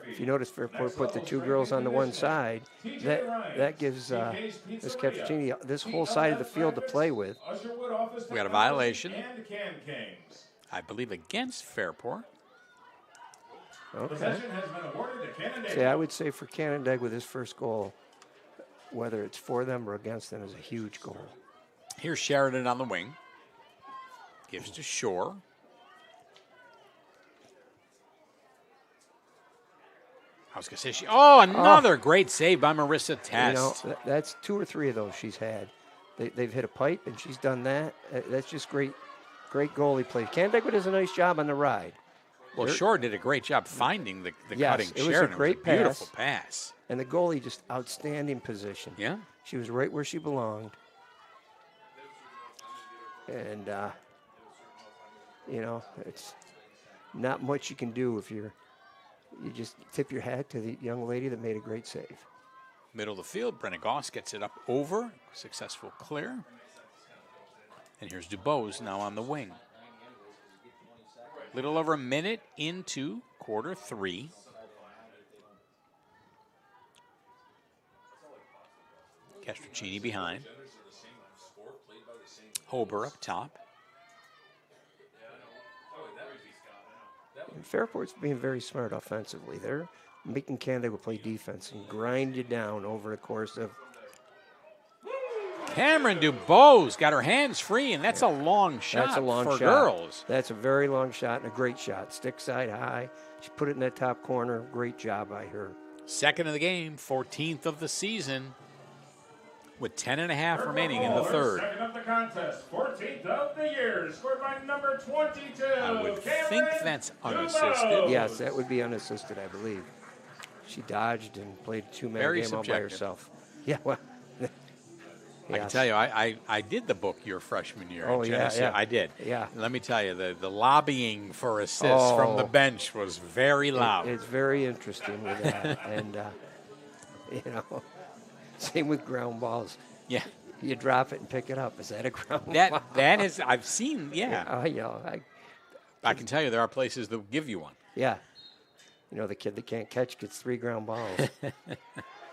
If you notice, Fairport put the two girls on the one side. That gives this Castrocini this whole side of the field to play with. We got a violation, I believe, against Fairport. Okay. See, I would say for Canandaigua with his first goal, whether it's for them or against them, is a huge goal. Here's Sheridan on the wing. Gives to Shore. I was going to say, another great save by Marissa Test. That's 2 or 3 of those she's had. They've hit a pipe, and she's done that. That's just great goalie play. Canandaigua does a nice job on the ride. Well, Shore did a great job finding the cutting Sheridan. It was a great beautiful pass. And the goalie, just outstanding position. Yeah. She was right where she belonged. And, it's not much you can do if you just tip your hat to the young lady that made a great save. Middle of the field, Brenna Goss gets it up over. Successful clear. And here's Dubose now on the wing. Little over a minute into quarter 3. Castrocini behind. Hober up top. And Fairport's being very smart offensively. They're making Canandaigua play defense and grind you down over the course of. Cameron Dubose got her hands free, and that's a long shot. That's a long for shot. Girls. That's a very long shot and a great shot. Stick side high. She put it in that top corner. Great job by her. Second of the game, 14th of the season, with 10.5 remaining in the third. Second of the contest, 14th of the year, scored by number 22. I would think that's unassisted. Yes, that would be unassisted, I believe. She dodged and played a two-man game all by herself. Yeah, well. I can tell you, I did the book your freshman year. Oh, in yeah, Geneseo. yeah. I did. Yeah. Let me tell you, the lobbying for assists from the bench was very loud. It's very interesting with that. And, same with ground balls. Yeah. You drop it and pick it up. Is that a ground ball? That is, I've seen, I can tell you there are places that will give you one. Yeah. The kid that can't catch gets 3 ground balls.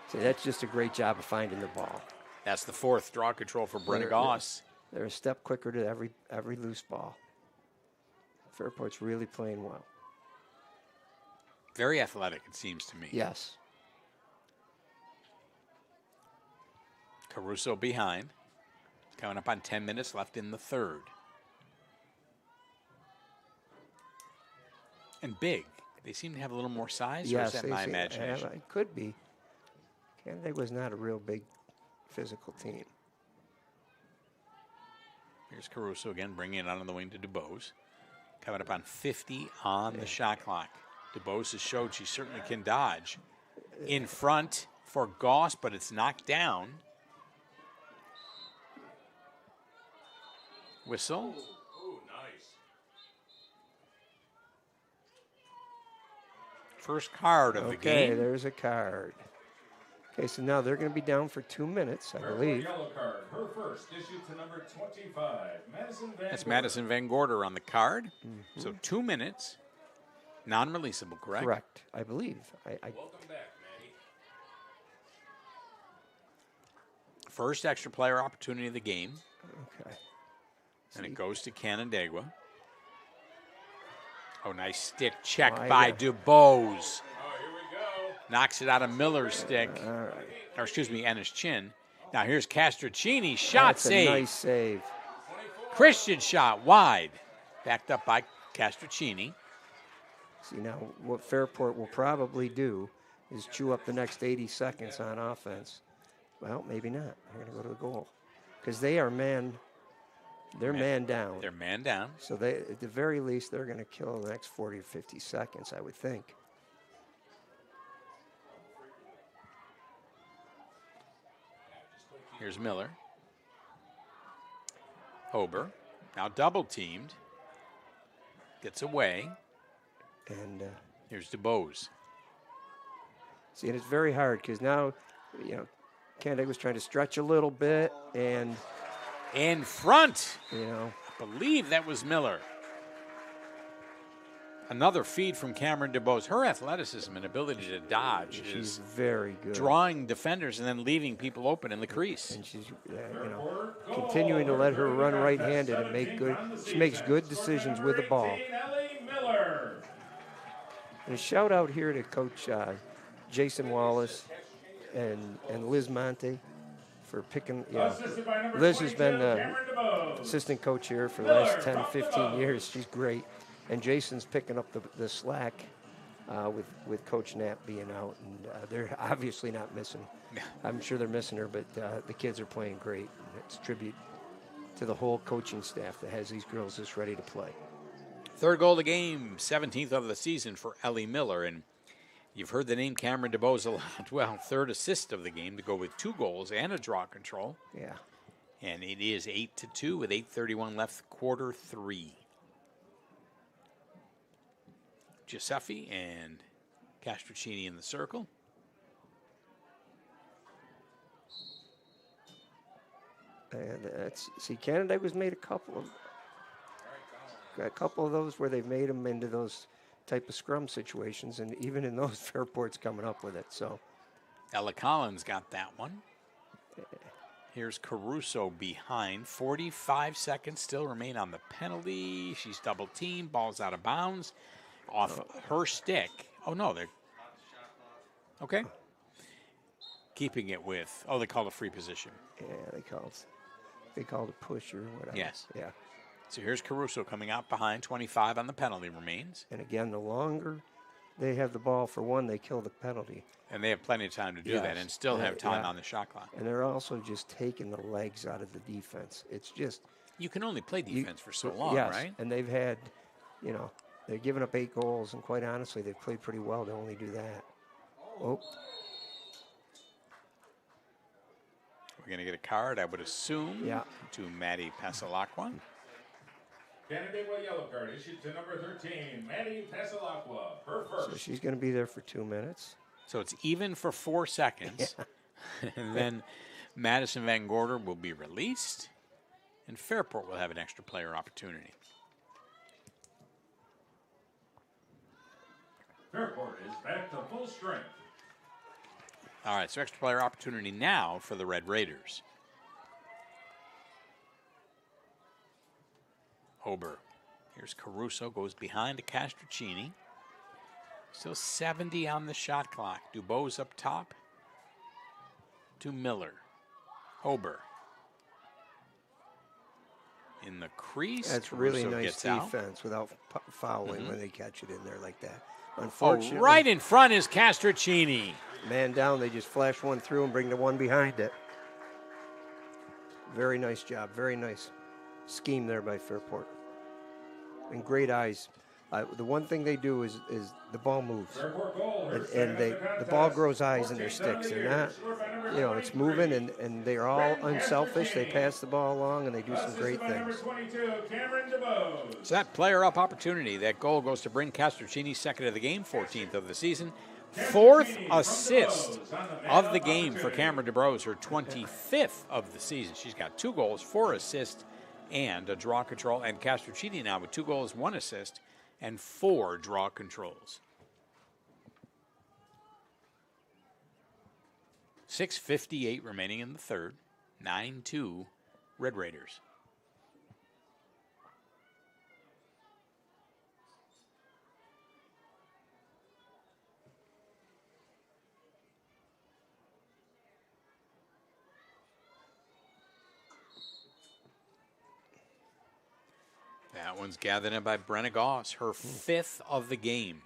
So that's just a great job of finding the ball. That's the 4th draw control for Brenna Goss. They're a step quicker to every loose ball. Fairport's really playing well. Very athletic, it seems to me. Yes. Caruso behind. Coming up on 10 minutes left in the third. And big. They seem to have a little more size, or is that my imagination? It could be. Canandaigua was not a real big physical team. Here's Caruso again, bringing it out on the wing to DuBose. Coming up on 50 on the shot clock. DuBose has showed she certainly can dodge. In front for Goss, but it's knocked down. Whistle. Ooh, nice. First card of the game. Okay, there's a card. Okay, so now they're going to be down for 2 minutes, I believe. Yellow card. Her first issued to number 25, Madison Van That's Gorder. Madison Van Gorder on the card. So 2 minutes. Non-releasable, correct? Correct, I believe. Welcome back, Maddie. First extra player opportunity of the game. Okay. And it goes to Canandaigua. Oh, nice stick check Oh, by yeah. DuBose. Oh, here we go. Knocks it out of Miller's stick. All right. Or excuse me, and his chin. Now here's Castrocini. Shot That's save. a nice save. Christian shot wide. Backed up by Castrocini. See, now what Fairport will probably do is chew up the next 80 seconds on offense. Well, maybe not. They're going to go to the goal. Because they are man down. They're man down. So they, at the very least, they're going to kill the next 40 or 50 seconds, I would think. Here's Miller. Hober. Now double teamed. Gets away. And Here's DuBose. see, and it's very hard because now, you know, Canandaigua was trying to stretch a little bit, and In front. you know, I believe that was Miller. Another feed from Cameron DuBose. Her athleticism and ability to dodge she's is very good. drawing defenders and then leaving people open in the crease. And she's, you know, continuing to let her run right-handed and make good. She makes good decisions with the ball. Ellie Miller. And a shout out here to Coach Jason Wallace and Liz Monte for picking. You know, Assisted by number Liz has 22, been the Cameron DuBose. assistant coach here for the last 10, 15 years. She's great. And Jason's picking up the slack with Coach Knapp being out. And they're obviously not missing. I'm sure they're missing her, but the kids are playing great. And it's a tribute to the whole coaching staff that has these girls this ready to play. Third goal of the game, 17th of the season for Ellie Miller. And you've heard the name Cameron DuBose a lot. Well, third assist of the game to go with 2 goals and a draw control. Yeah. And it is 8-2 with 8:31 left, quarter 3. Giuseppe and Castrocini in the circle. And Canandaigua's made a couple of those where they've made them into those type of scrum situations, and even in those, Fairport's coming up with it. So Ella Collins got that one. Here's Caruso behind. 45 seconds still remain on the penalty. She's double teamed. Ball's out of bounds. Off her stick. Oh, no. They're okay. Keeping it with, they called a free position. yeah, they called a push or whatever. Yes. Yeah. So here's Caruso coming out behind. 25 on the penalty remains. And again, the longer they have the ball for one, they kill the penalty. And they have plenty of time to do that Yes. and still have time Yeah. on the shot clock. And they're also just taking the legs out of the defense. It's just You can only play defense for so long, yes, right? and they've had, you know, they've given up 8 goals, and quite honestly, they've played pretty well to only do that. Oh, We're going to get a card, I would assume, Yeah. to Maddie Pasalacqua. Canandaigua yellow card issued to number 13, Maddie Pasalacqua. Her so first. she's going to be there for 2 minutes. So it's even for 4 seconds. And then Madison Van Gorder will be released, and Fairport will have an extra player opportunity. Fairport is back to full strength. All right, so extra player opportunity now for the Red Raiders. Hober. Here's Caruso, goes behind to Castrocini. Still 70 on the shot clock. DuBose up top to Miller. Hober. In the crease. That's really nice defense without fouling when they catch it in there like that. Unfortunately, right in front is Castrocini. Man down, they just flash one through and bring the one behind it. Very nice job. Very nice scheme there by Fairport. And great eyes. The one thing they do is the ball moves, and the ball grows eyes in their sticks. They're not, it's moving, and they're all unselfish. They pass the ball along, and they do some great things. So that player-up opportunity, that goal goes to Bryn Castrocini, second of the game, 14th of the season. 4th assist of the game for Cameron DeBrose, her 25th of the season. She's got 2 goals, 4 assists, and a draw control. And Castrocini now with 2 goals, 1 assist, and 4 draw controls. 6:58 remaining in the third. 9-2 Red Raiders. That one's gathered in by Brenna Goss, her 5th of the game.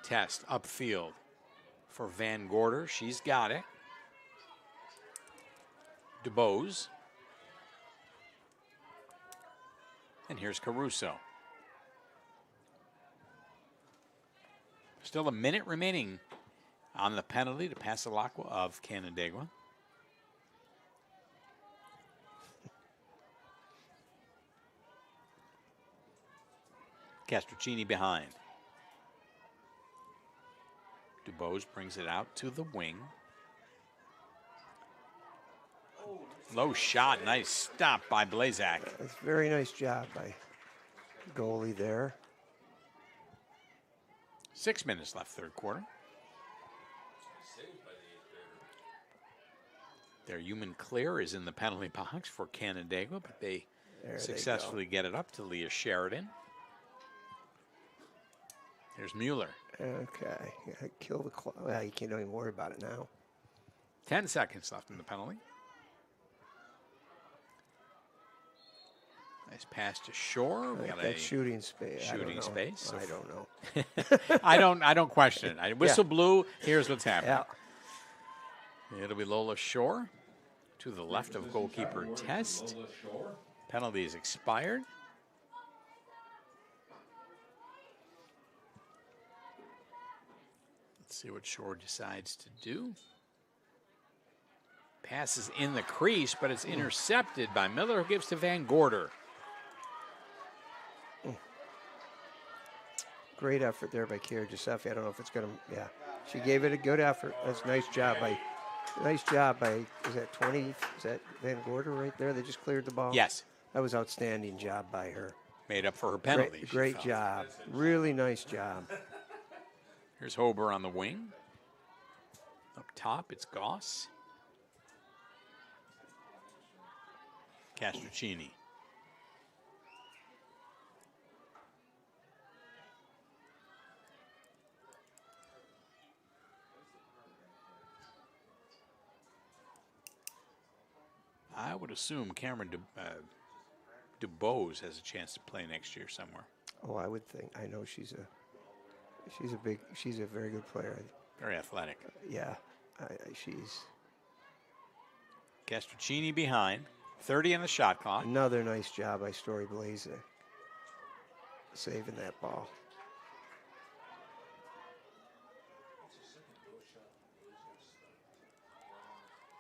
Test upfield for Van Gorder. She's got it. DeBose. And here's Caruso. Still a minute remaining on the penalty to Passalacqua of Canandaigua. Castrocini behind. DuBose brings it out to the wing. Low shot, nice stop by Blazak. That's a very nice job by goalie there. 6 minutes left, third quarter. Their human clear is in the penalty box for Canandaigua, but they successfully get it up to Leah Sheridan. There's Mueller. Okay. Yeah, kill the clock. Well, you can't even worry about it now. 10 seconds left in the penalty. Nice pass to Shore. We got that shooting space. Shooting space. I don't know. I don't question it. Whistle blew. Here's what's happening. Yeah. It'll be Lola Shore to the left of goalkeeper Test. Penalty is expired. Let's see what Shore decides to do. Passes in the crease, but it's intercepted by Miller, who gives to Van Gorder. Great effort there by Kiera Giuseppe. I don't know if it's going to, she gave it a good effort. That's a nice job by, is that 20, is that Van Gorder right there? They just cleared the ball? Yes. That was outstanding job by her. Made up for her penalty. Great job. Really nice job. Here's Hober on the wing. Up top, it's Goss. Castrocini. I would assume Cameron DuBose has a chance to play next year somewhere. Oh, I would think. I know she's a very good player. Very athletic. Yeah, she's. Castrocini behind. 30 on the shot clock. Another nice job by Story Blaze saving that ball.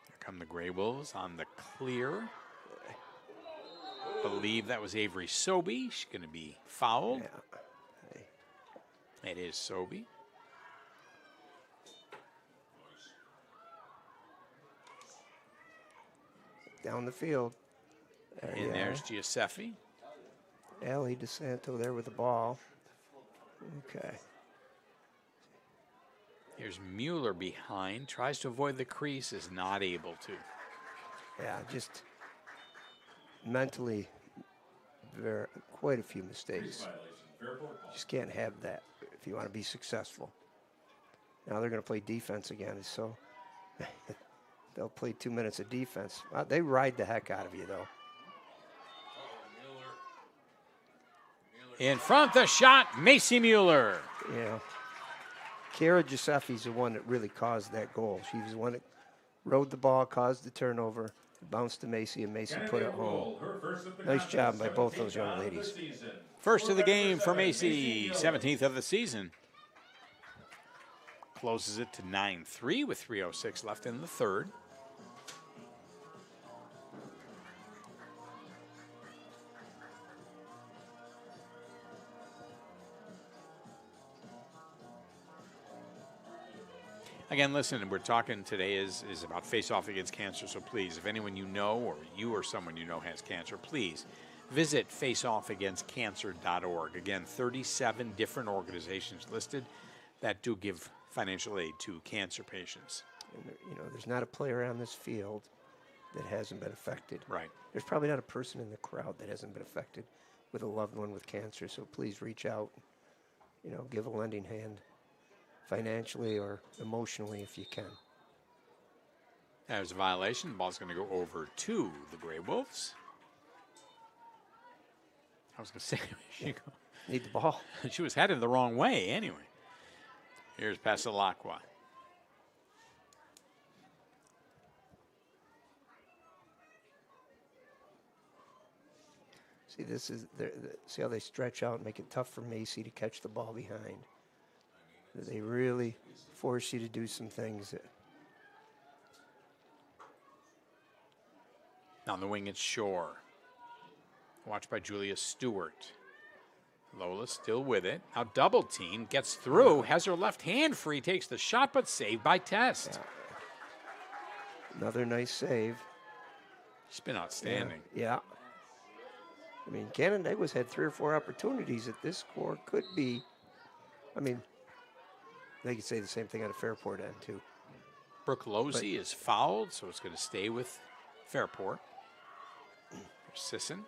Here come the Grey Wolves on the clear. Believe that was Avery Sobey. She's going to be fouled. Yeah. It is Sobey. Down the field. And there's Giuseppe. Allie DeSanto there with the ball. Okay. Here's Mueller behind. Tries to avoid the crease. Is not able to. Yeah, just mentally quite a few mistakes. Just can't have that if you want to be successful. Now they're going to play defense again. So They'll play 2 minutes of defense. They ride the heck out of you, though. In front, the shot, Macy Mueller. Yeah. Kara Giuseppe's the one that really caused that goal. She was the one that rode the ball, caused the turnover, bounced to Macy, and Macy put it home. Nice job by both those young ladies. First of the game for Macy, 17th of the season. Closes it to 9-3 with 3:06 left in the third. Again, listen, we're talking today is about face-off against cancer, so please, if anyone you know or you or someone you know has cancer, please visit faceoffagainstcancer.org. Again, 37 different organizations listed that do give financial aid to cancer patients. And, there's not a player on this field that hasn't been affected. Right. There's probably not a person in the crowd that hasn't been affected with a loved one with cancer, so please reach out, give a lending hand. Financially or emotionally if you can. There's a violation. The ball's going to go over to the Grey Wolves. I was going to say, Need the ball. She was headed the wrong way anyway. Here's Pasalacqua. See, see how they stretch out and make it tough for Macy to catch the ball behind. They really force you to do some things. On the wing, it's Shore. Watched by Julia Stewart. Lola still with it. Now double team, gets through, has her left hand free, takes the shot, but saved by Test. Yeah. Another nice save. She's been outstanding. Yeah. I mean, Canandaigua's had 3 or 4 opportunities that this score could be. They could say the same thing on a Fairport end, too. Brooke Losey is fouled, so it's going to stay with Fairport. Sisson.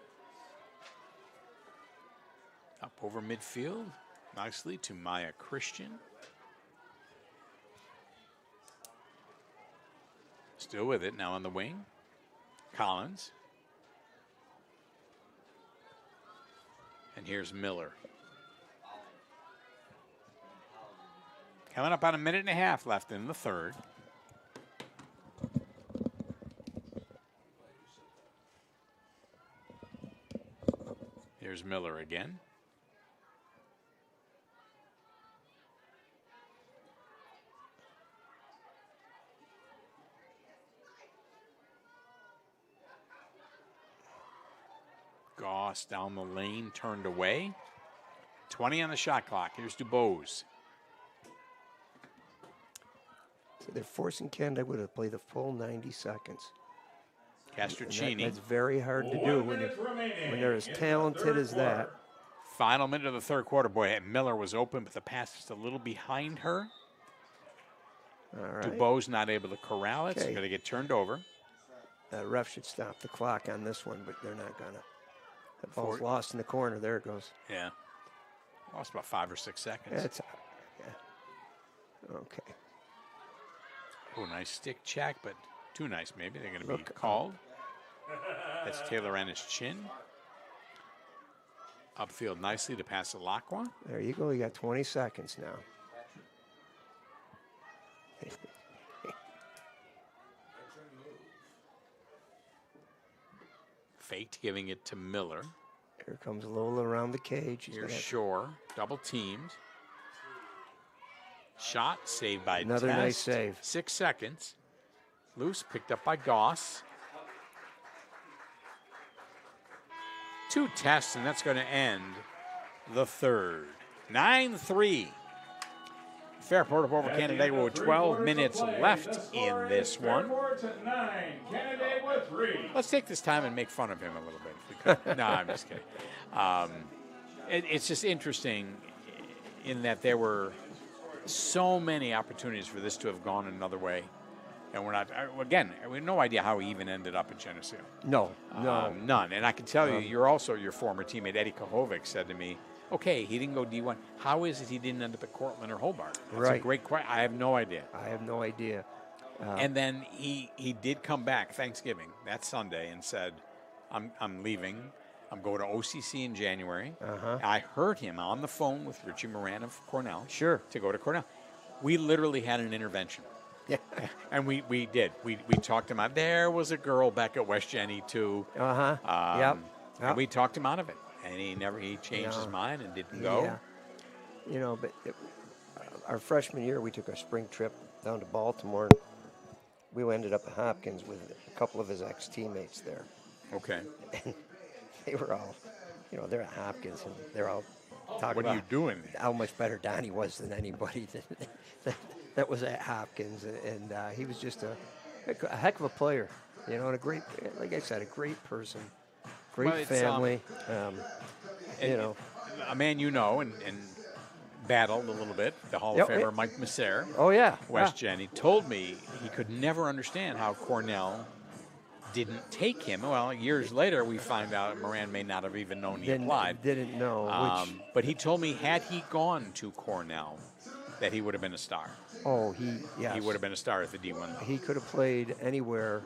Up over midfield, nicely to Maya Christian. Still with it, now on the wing. Collins. And here's Miller. Coming up on 1.5 minutes left in the third. Here's Miller again. Goss down the lane, turned away. 20 on the shot clock. Here's DuBose. So they're forcing Canandaigua to play the full 90 seconds. Castroncini. That's very hard to do when they're as talented as that. Final minute of the third quarter. Boy, Miller was open, but the pass just a little behind her. All right. DuBose not able to corral it. Okay. So going to get turned over. Ref should stop the clock on this one, but they're not going to. The ball's lost in the corner. There it goes. Yeah. Lost about 5 or 6 seconds. That's yeah. Okay. Oh, nice stick check, but too nice maybe. They're going to be called. That's Taylor Ennis Chin. Upfield nicely to Pasalacqua. There you go. You got 20 seconds now. Faked, giving it to Miller. Here comes Lola around the cage. Here's Shore, double teamed. Shot, saved by Another Test. nice save. 6 seconds. Loose, picked up by Goss. 2 tests, and that's going to end the third. 9-3. Fairport up over Canandaigua with 12 minutes left in this one. Let's take this time and make fun of him a little bit. If we could. No, I'm just kidding. It's just interesting in that there were so many opportunities for this to have gone another way. And we're not, again, we have no idea how he even ended up at Geneseo. No. None. And I can tell you, your former teammate, Eddie Kohovic, said to me, okay, he didn't go D1. How is it he didn't end up at Cortland or Hobart? That's a great question. I have no idea. I have no idea. And then he did come back Thanksgiving, that Sunday, and said, I'm leaving. I'm going to OCC in January. I heard him on the phone with Richie Moran of Cornell. Sure. To go to Cornell. We literally had an intervention. Yeah. And we did. We talked him out. There was a girl back at West Jenny, too. Yep. And we talked him out of it. And he changed his mind and didn't go. Yeah. You know, but our freshman year, we took a spring trip down to Baltimore. We ended up at Hopkins with a couple of his ex-teammates there. Okay. And they were all, they're at Hopkins, and they're all talking What are you about doing? how much better Donnie was than anybody that was at Hopkins. And he was just a heck of a player, and a great, like I said, a great person, great family. A man and battled a little bit, the Hall of Famer Mike Messer. Oh, yeah. West Jenny told me he could never understand how Cornell didn't take him. Well, years later, we find out Moran may not have even known he applied. Didn't know. But he told me had he gone to Cornell, that he would have been a star. Oh, yes. He would have been a star at the D1 level. He could have played anywhere,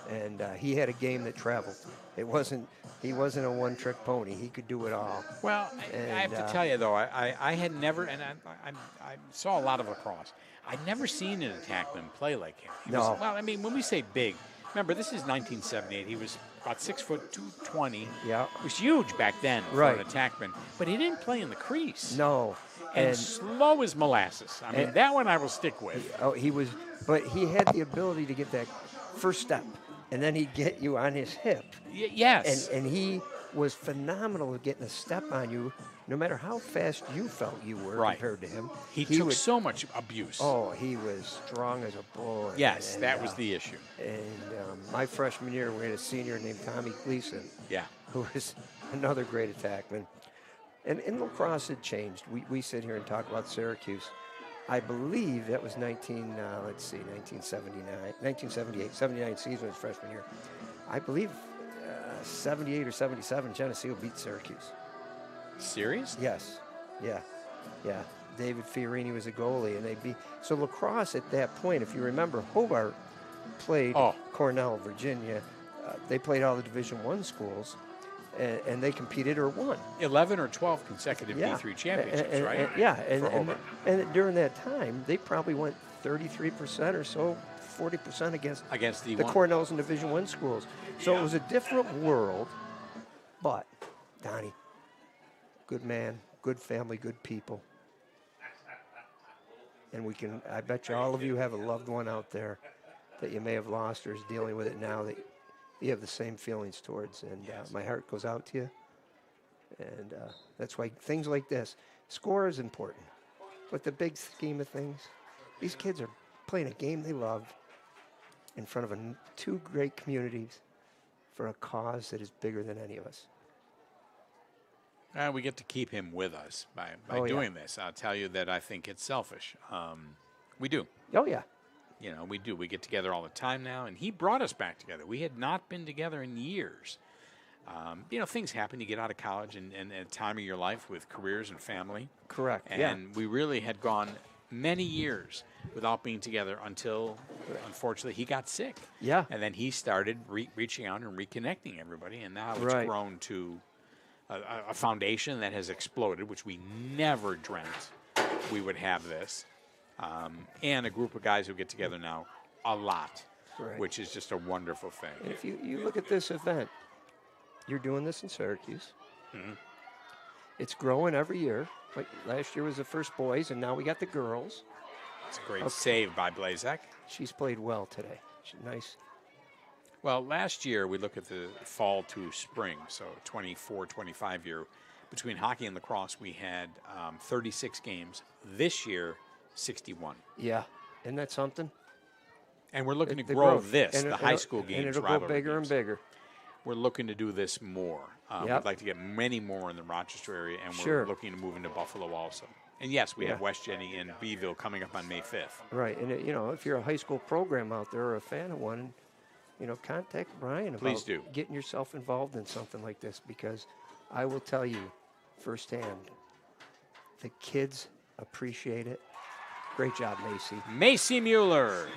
and he had a game that traveled. He wasn't a one-trick pony. He could do it all. Well, I have to tell you, though, I had never, and I saw a lot of lacrosse. I'd never seen an attackman play like him. When we say big, remember, this is 1978. He was about 6 foot 220. Yeah. He was huge back then for an attackman. But he didn't play in the crease. No. And slow as molasses. That one I will stick with. Oh, but he had the ability to get that first step, and then he'd get you on his hip. Yes. And he was phenomenal at getting a step on you, no matter how fast you felt you were compared to him. He took so much abuse. Oh, he was strong as a bull. Yes, that was the issue. And my freshman year, we had a senior named Tommy Gleason. Yeah. Who was another great attackman. And lacrosse had changed. We sit here and talk about Syracuse. I believe that was 1978, 79 season was freshman year. I believe 78 or 77, Geneseo beat Syracuse. Serious? Yes. Yeah. David Fiorini was a goalie, and they beat. So lacrosse at that point, if you remember, Hobart played Cornell, Virginia. They played all the Division I schools. And they competed or won 11 or 12 consecutive D3 championships, right? And during that time, they probably went 33% or so, 40% against the Cornells and Division I schools. So it was a different world. But Donnie, good man, good family, good people, and I bet you all of you have a loved one out there that you may have lost or is dealing with it now that you have the same feelings towards, and my heart goes out to you. And that's why things like this, score is important. But the big scheme of things, these kids are playing a game they love in front of two great communities for a cause that is bigger than any of us. We get to keep him with us by doing this. I'll tell you that I think it's selfish. We do. Oh, yeah. We do. We get together all the time now, and he brought us back together. We had not been together in years. Things happen. You get out of college and a time of your life with careers and family. Correct. And we really had gone many years without being together until, unfortunately, he got sick. Yeah. And then he started reaching out and reconnecting everybody, and now it's grown to a foundation that has exploded, which we never dreamt we would have this. And a group of guys who get together now a lot, which is just a wonderful thing. And if you look at this event, you're doing this in Syracuse. Mm-hmm. It's growing every year. Like last year was the first boys, and now we got the girls. It's a great save by Blazek. She's played well today. She's nice. Well, last year we look at the fall to spring, so 24-25 year. Between hockey and lacrosse, we had 36 games. This year, 61. Yeah, isn't that something? And we're looking to grow this, the high school games. And it'll go bigger and bigger. We're looking to do this more. We'd like to get many more in the Rochester area, and we're looking to move into Buffalo also. And yes, we have West Jenny and Beeville coming up on May 5th. Right, and if you're a high school program out there or a fan of one, contact Brian about getting yourself involved in something like this, because I will tell you firsthand, the kids appreciate it. Great job, Macy. Macy Mueller.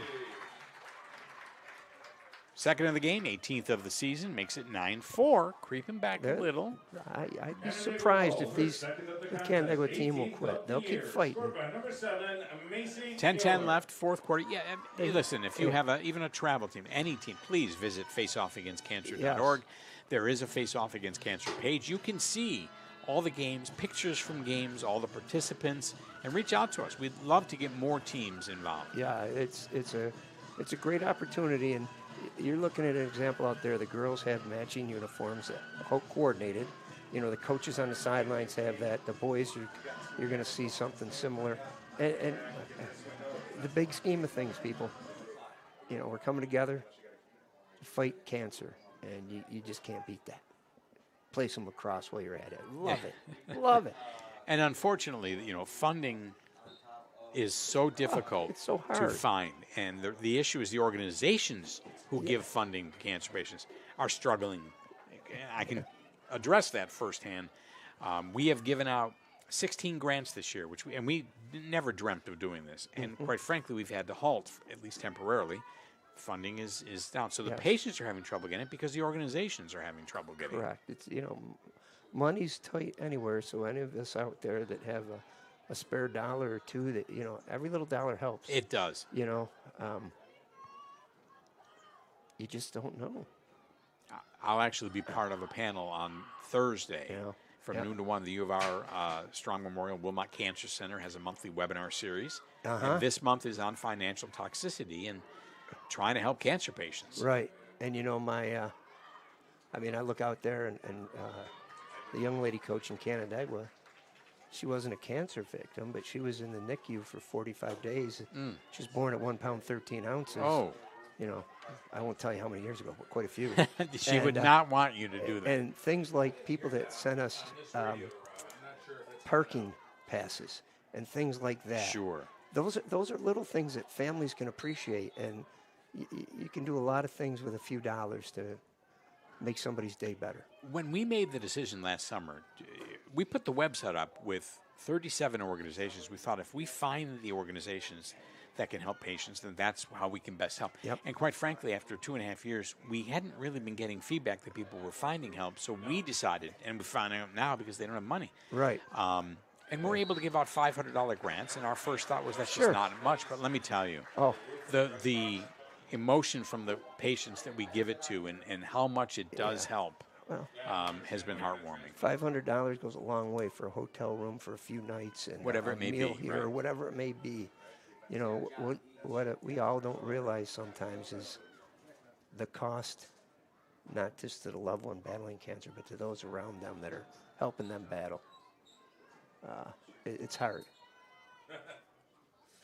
Second of the game, 18th of the season, makes it 9-4, creeping back a little. I'd be surprised if the Canandaigua team will quit. They'll keep fighting. 10-10 left, fourth quarter. Yeah, listen, if you have even a travel team, any team, please visit faceoffagainstcancer.org. There is a Face Off Against Cancer page. You can see all the games, pictures from games, all the participants, and reach out to us. We'd love to get more teams involved. Yeah, it's a great opportunity, and you're looking at an example out there. The girls have matching uniforms, coordinated. You know, the coaches on the sidelines have that. The boys, you're going to see something similar. And the big scheme of things, people, you know, we're coming together to fight cancer, and you just can't beat that. Play some lacrosse while you're at it. Love it. Love it. And unfortunately, you know, funding is so difficult it's so to hard. find. And the issue is the organizations who give funding to cancer patients are struggling. I can address that firsthand. We have given out 16 grants this year, and we never dreamt of doing this. And quite frankly, we've had to halt, at least temporarily. Funding is down. So the patients are having trouble getting it because the organizations are having trouble getting it. Correct. It's, you know, money's tight anywhere, so any of us out there that have a spare dollar or two, that, you know, every little dollar helps. It does. You know, you just don't know. I'll actually be part of a panel on Thursday from noon to 1. The U of R Strong Memorial Wilmot Cancer Center has a monthly webinar series. And this month is on financial toxicity and trying to help cancer patients. Right. And, you know, I look out there and the young lady coach in Canandaigua, she wasn't a cancer victim, but she was in the NICU for 45 days. She was born at 1 pound, 13 ounces. Oh. You know, I won't tell you how many years ago, but quite a few. She would not want you to do that. And things like people that sent us parking passes and things like that. Sure. Those are little things that families can appreciate, and you can do a lot of things with a few dollars to make somebody's day better. When we made the decision last summer, we put the website up with 37 organizations. We thought if we find the organizations that can help patients, then that's how we can best help. Yep. And quite frankly, after 2.5 years, we hadn't really been getting feedback that people were finding help. So we decided, and we find out now because they don't have money. Right. And we're able to give out $500 grants. And our first thought was that's just not much. But let me tell you, the emotion from the patients that we give it to and how much it does help has been heartwarming. $500 goes a long way for a hotel room for a few nights and whatever it may be, here, or whatever it may be. You know, what we all don't realize sometimes is the cost, not just to the loved one battling cancer, but to those around them that are helping them battle. It's hard.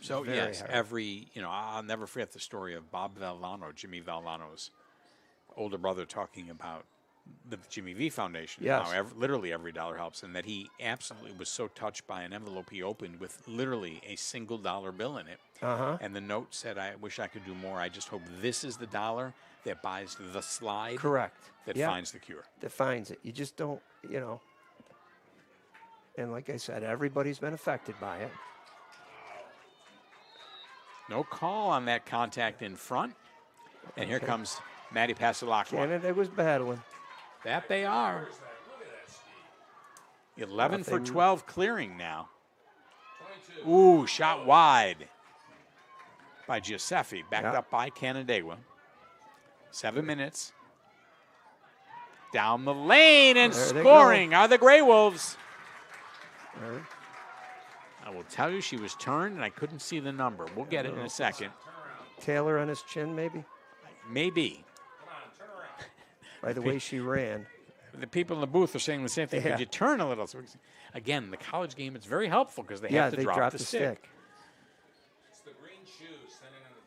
So, Very yes, hard. I'll never forget the story of Bob Valvano, Jimmy Valvano's older brother, talking about the Jimmy V Foundation. Yes. How literally every dollar helps, and that he absolutely was so touched by an envelope he opened with literally a single dollar bill in it. And the note said, "I wish I could do more. I just hope this is the dollar that buys the slide." Correct. That finds the cure. That finds it. You just don't, you know. And like I said, everybody's been affected by it. No call on that contact in front. And here comes Maddie Pasalacqua. Canandaigua's battling. That they are. 11 for 12 clearing now. Ooh, shot wide by Giuseppe. Backed up by Canandaigua. 7 minutes. Down the lane and scoring are the Grey Wolves. I will tell you, she was turned, and I couldn't see the number. We'll get it in a second. Taylor on his chin, maybe? Maybe. By the way she ran. The people in the booth are saying the same thing. Could you turn a little? So again, the college game, it's very helpful because they have to drop the stick. It's the green shoes standing on the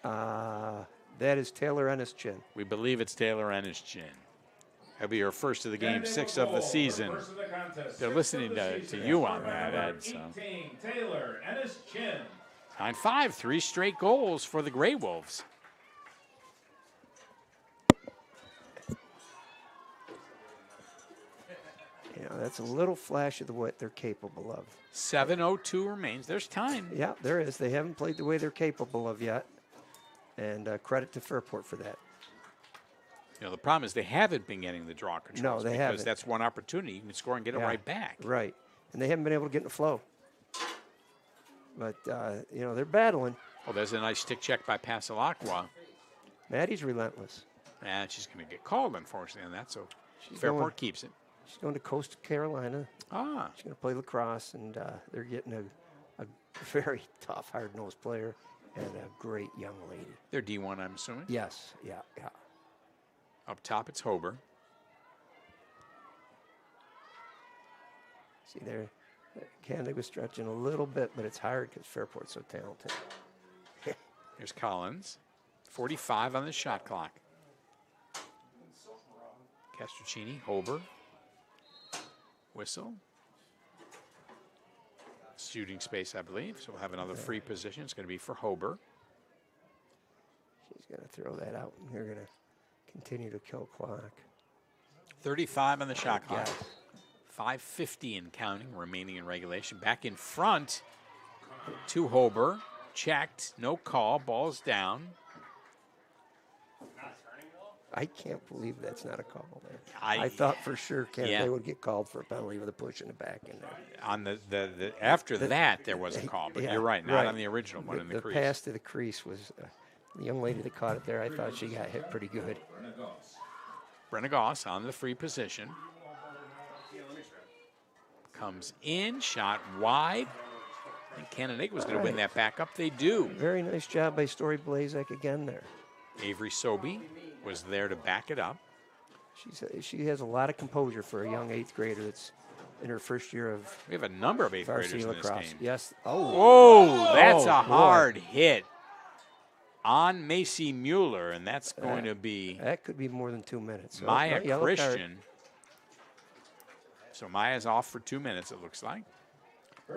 35. That is Taylor Ennis-Chin. We believe it's Taylor Ennis-Chin. That'll be her first of the game, 6 of the season. They're listening to you on that, Ed. So. Taylor Ennis-Chin. 9-5, 3 straight goals for the Grey Wolves. You know, that's a little flash of what they're capable of. 7:02 remains. There's time. Yeah, there is. They haven't played the way they're capable of yet. And credit to Fairport for that. You know, the problem is they haven't been getting the draw controls. No, they because haven't. that's one opportunity. You can score and get it right back. Right. And they haven't been able to get in the flow. But, you know, they're battling. Well, there's a nice stick check by Passalacqua. Maddie's relentless. And she's going to get called, unfortunately, on that. So She's Fairport going- keeps it. She's going to Coastal Carolina. Ah, She's going to play lacrosse, and they're getting a very tough, hard-nosed player and a great young lady. they're D1, I'm assuming. Yes, yeah. Up top, it's Hober. See there, Canandaigua stretching a little bit, but it's hard because Fairport's so talented. Here's Collins. 45 on the shot clock. Castrocini, Hober. Whistle. Shooting space, I believe. So we'll have another free position. It's going to be for Hober. She's going to throw that out, and they're going to continue to kill clock. 35 on the shot clock. Yes. 5:50 and counting, remaining in regulation. Back in front to Hober. Checked. No call. Ball's down. I can't believe that's not a call there. I- I thought for sure Canandaigua Yeah. would get called for a penalty with a push in the back in there. On the after that, there was a call. But Yeah, you're right. Not right. on the original one in the crease. pass to the crease was the young lady that caught it there. I thought she got hit pretty good. Brenna Goss on the free position. Comes in, shot wide. And Canandaigua was going to win that back up. They do. Very nice job by Story Blazek again there. Avery Sobey was there to back it up. She has a lot of composure for a young 8th grader that's in her first year of We have a number of 8th graders varsity in this lacrosse. game. Yes. Oh, Oh, that's Oh, a boy. hard hit on Macy Mueller, and that's going to be that could be more than 2 minutes. So, Maya yellow card. Christian. So Maya's off for 2 minutes, it looks like,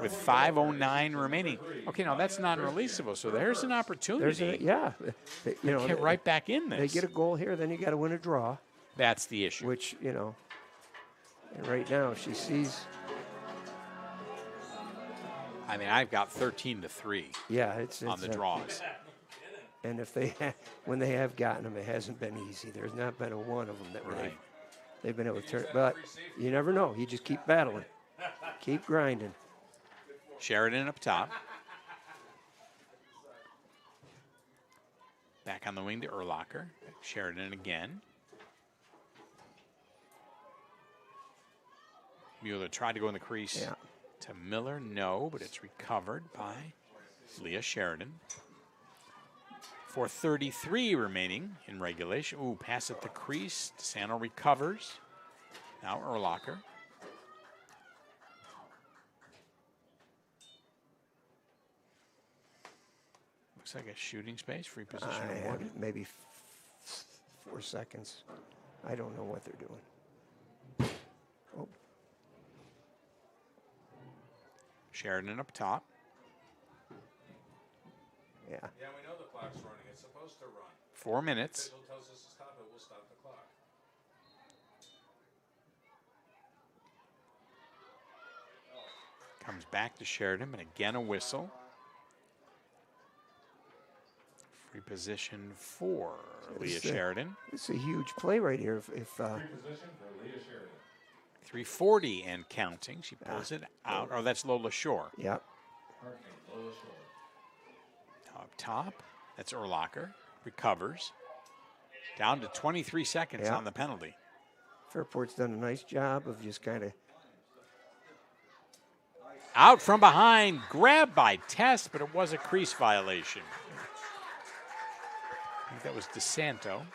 with 5:09 remaining. Okay, now that's non-releasable, so there's an opportunity. You know, Get right back in this. they get a goal here, then you got to win a draw, That's the issue. which, you know, and right now she sees, I mean, I've got 13-3 it's on the draws. And if when they have gotten them, it hasn't been easy. There's not been a one of them that Right. they've been able to turn. But you never know. You just keep battling, keep grinding. Sheridan up top. Back on the wing to Urlacher. Sheridan again. Mueller tried to go in the crease Yeah. to Miller. No, but it's recovered by Leah Sheridan. 4:33 remaining in regulation. Ooh, pass at the crease. DeSanto recovers. Now Urlacher. Looks like a shooting space, free position awarded. Maybe 4 seconds. I don't know what they're doing. Oh, Sheridan up top. yeah. Yeah, we know the clock's running. It's supposed to run. 4 minutes. Official tells us to stop it, we'll stop the clock. Comes back to Sheridan, but again a whistle. Free position for Leah It's a- Sheridan. It's a huge play right here. If Free position for Leah Sheridan. 3:40 and counting. She pulls it out. Oh, that's Lola Shore. yeah, Pardon me, Lola Shore. Up top, that's Urlacher. Recovers. Down to 23 seconds Yeah. on the penalty. Fairport's done a nice job of just kind of. Out from behind, grabbed by Test, but it was a crease violation. I think that was DeSanto.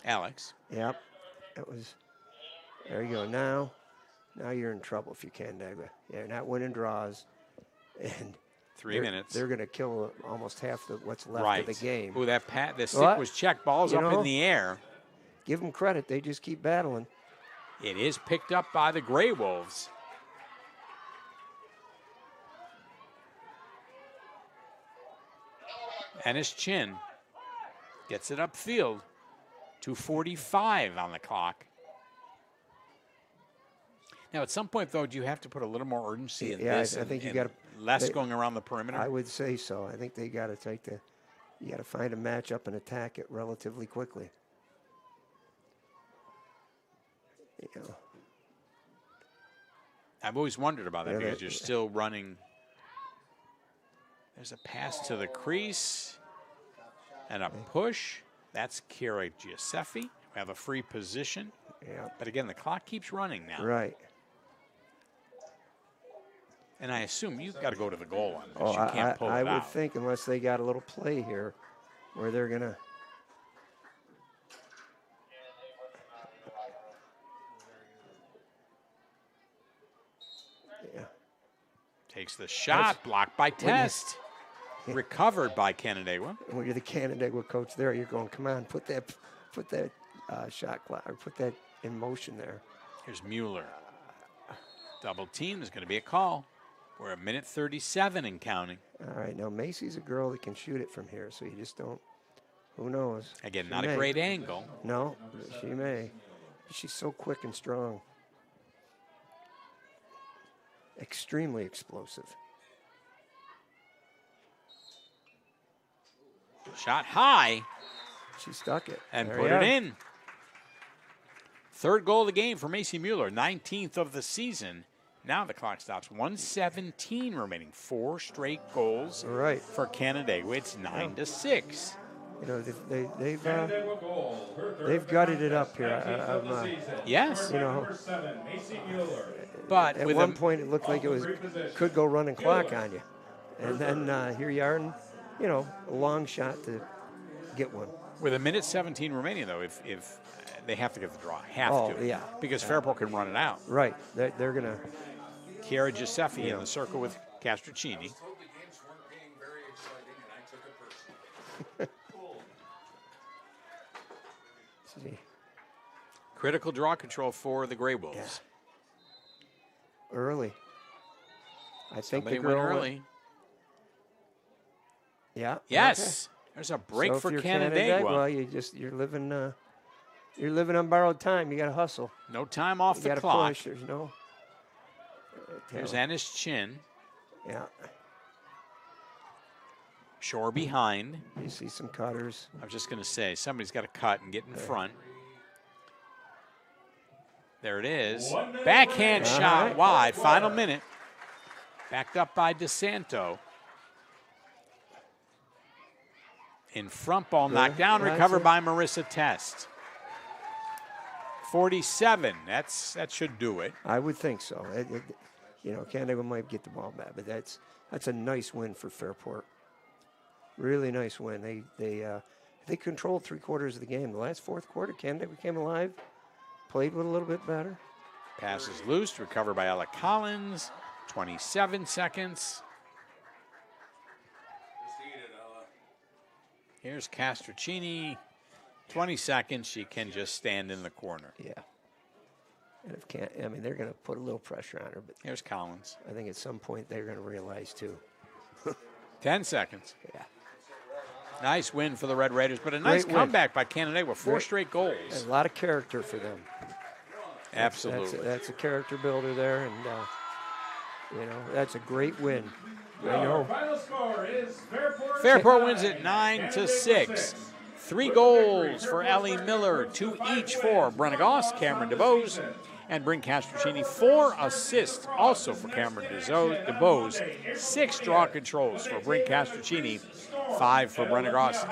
Alex. Yep, it was. There you go. Now you're in trouble if you Canandaigua. You're not winning draws, and 3 minutes. They're going to kill almost half what's left Right. of the game. Ooh, the stick What? was checked. Ball's You up know? in the air. Give them credit; they just keep battling. It is picked up by the Grey Wolves. Ennis Chin gets it upfield. 2:45 on the clock. Now, at some point, though, do you have to put a little more urgency in Yeah, this? I think you and got to less going around the perimeter? I would say so. I think they got to you got to find a matchup and attack it relatively quickly. You know. I've always wondered about that Yeah, because you're still running. There's a pass to the crease and a push. That's Kira Giuseppe. We have a free position. Yeah. But again, the clock keeps running now. Right. And I assume you've got to go to the goal on this. Oh, You can't pull it I would out. think unless they got a little play here where they're going to. Yeah. Takes the shot, blocked by Test. Recovered by Canandaigua. When you're the Canandaigua coach there, you're going, come on, put that shot clock, or put that in motion there. Here's Mueller. Double team is going to be a call. We're a minute 37 and counting. All right, now Macy's a girl that can shoot it from here, so you just don't, who knows? Again, She not may. a great angle. No, she may. She's so quick and strong. Extremely explosive. Shot high She stuck it. and There put you it are. in. Third goal of the game for Macy Mueller, 19th of the season. Now the clock stops. 1:17 remaining. 4 straight goals All right. for Canandaigua. It's 9-6. You know, they've Canandaigua goal. Her third they've gutted it contest, up here. 19th of the season. Yes, You know, Number 7, Macy Mueller. but at with one a, point it looked like it was could go running clock on you, and then here you are, and you know, a long shot to get one. with a minute 17 remaining, though, if they have to get the draw, Oh, to, yeah. because Fairport can run it out. Right, they're gonna. Chiara Giuseppe in the circle with Castroncini. See, Critical draw control for the Grey Wolves. early. I think Somebody the girl went early. Yeah. Yes, there's a break So for if you're Canandaigua. well, you're living on borrowed time. You got to hustle. No time off You the got to clock. push. There's no. Here's Annis Chin. Yeah. Shore behind. You see some cutters. I was just going to say, somebody's got to cut and get in front. There it is. Backhand All shot right. wide. Final minute. Backed up by DeSanto. In front ball, knocked down, That's recovered it. by Marissa Test. 47. That should do it. I would think so. You know, Canandaigua might get the ball back, but that's a nice win for Fairport. Really nice win. They controlled 3/4 of the game. The last fourth quarter, Canandaigua came alive, played with a little bit better. Pass is loose, recovered by Ella Collins. 27 seconds. Here's Castroncini. 20 seconds. She can just stand in the corner. Yeah. And they're going to put a little pressure on her, but Here's Collins. I think at some point they're going to realize too. 10 seconds. Yeah. Nice win for the Red Raiders, but a nice Great win. comeback by Canandaigua. 4 Great. straight A goals. lot of character for them. Absolutely. That's a character builder there, and you know, that's a great win. I know. Final score is Fairport. Fairport wins it 9-6. 3 goals for Ellie Miller, 2 each for Brenna Goss, Cameron DeBose, and Bryn Castroncini. 4 assists also for Cameron DeBose. 6 draw controls for Bryn Castroncini. 5 for Brenna Goss.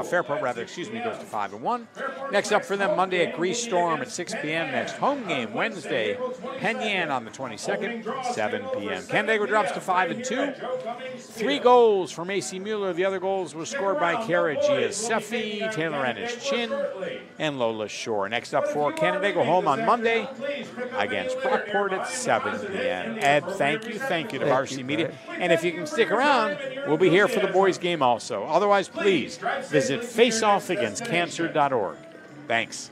Fairport, goes to 5-1. Next up for them Monday at Grease Storm at 6 p.m. Next home game Wednesday, Penyan on the 22nd, 7 p.m. Canandaigua drops to 5-2. 3 goals for Macy Mueller. The other goals were scored by Kara Giuseppe, Taylor Ennis Chin, and Lola Shore. Next up for Canandaigua home on Monday against Brockport at 7 p.m. Ed, thank you to Varsity Media. And if you can stick around, we'll be here for the boys' game also. Otherwise, please visit faceoffagainstcancer.org. Thanks.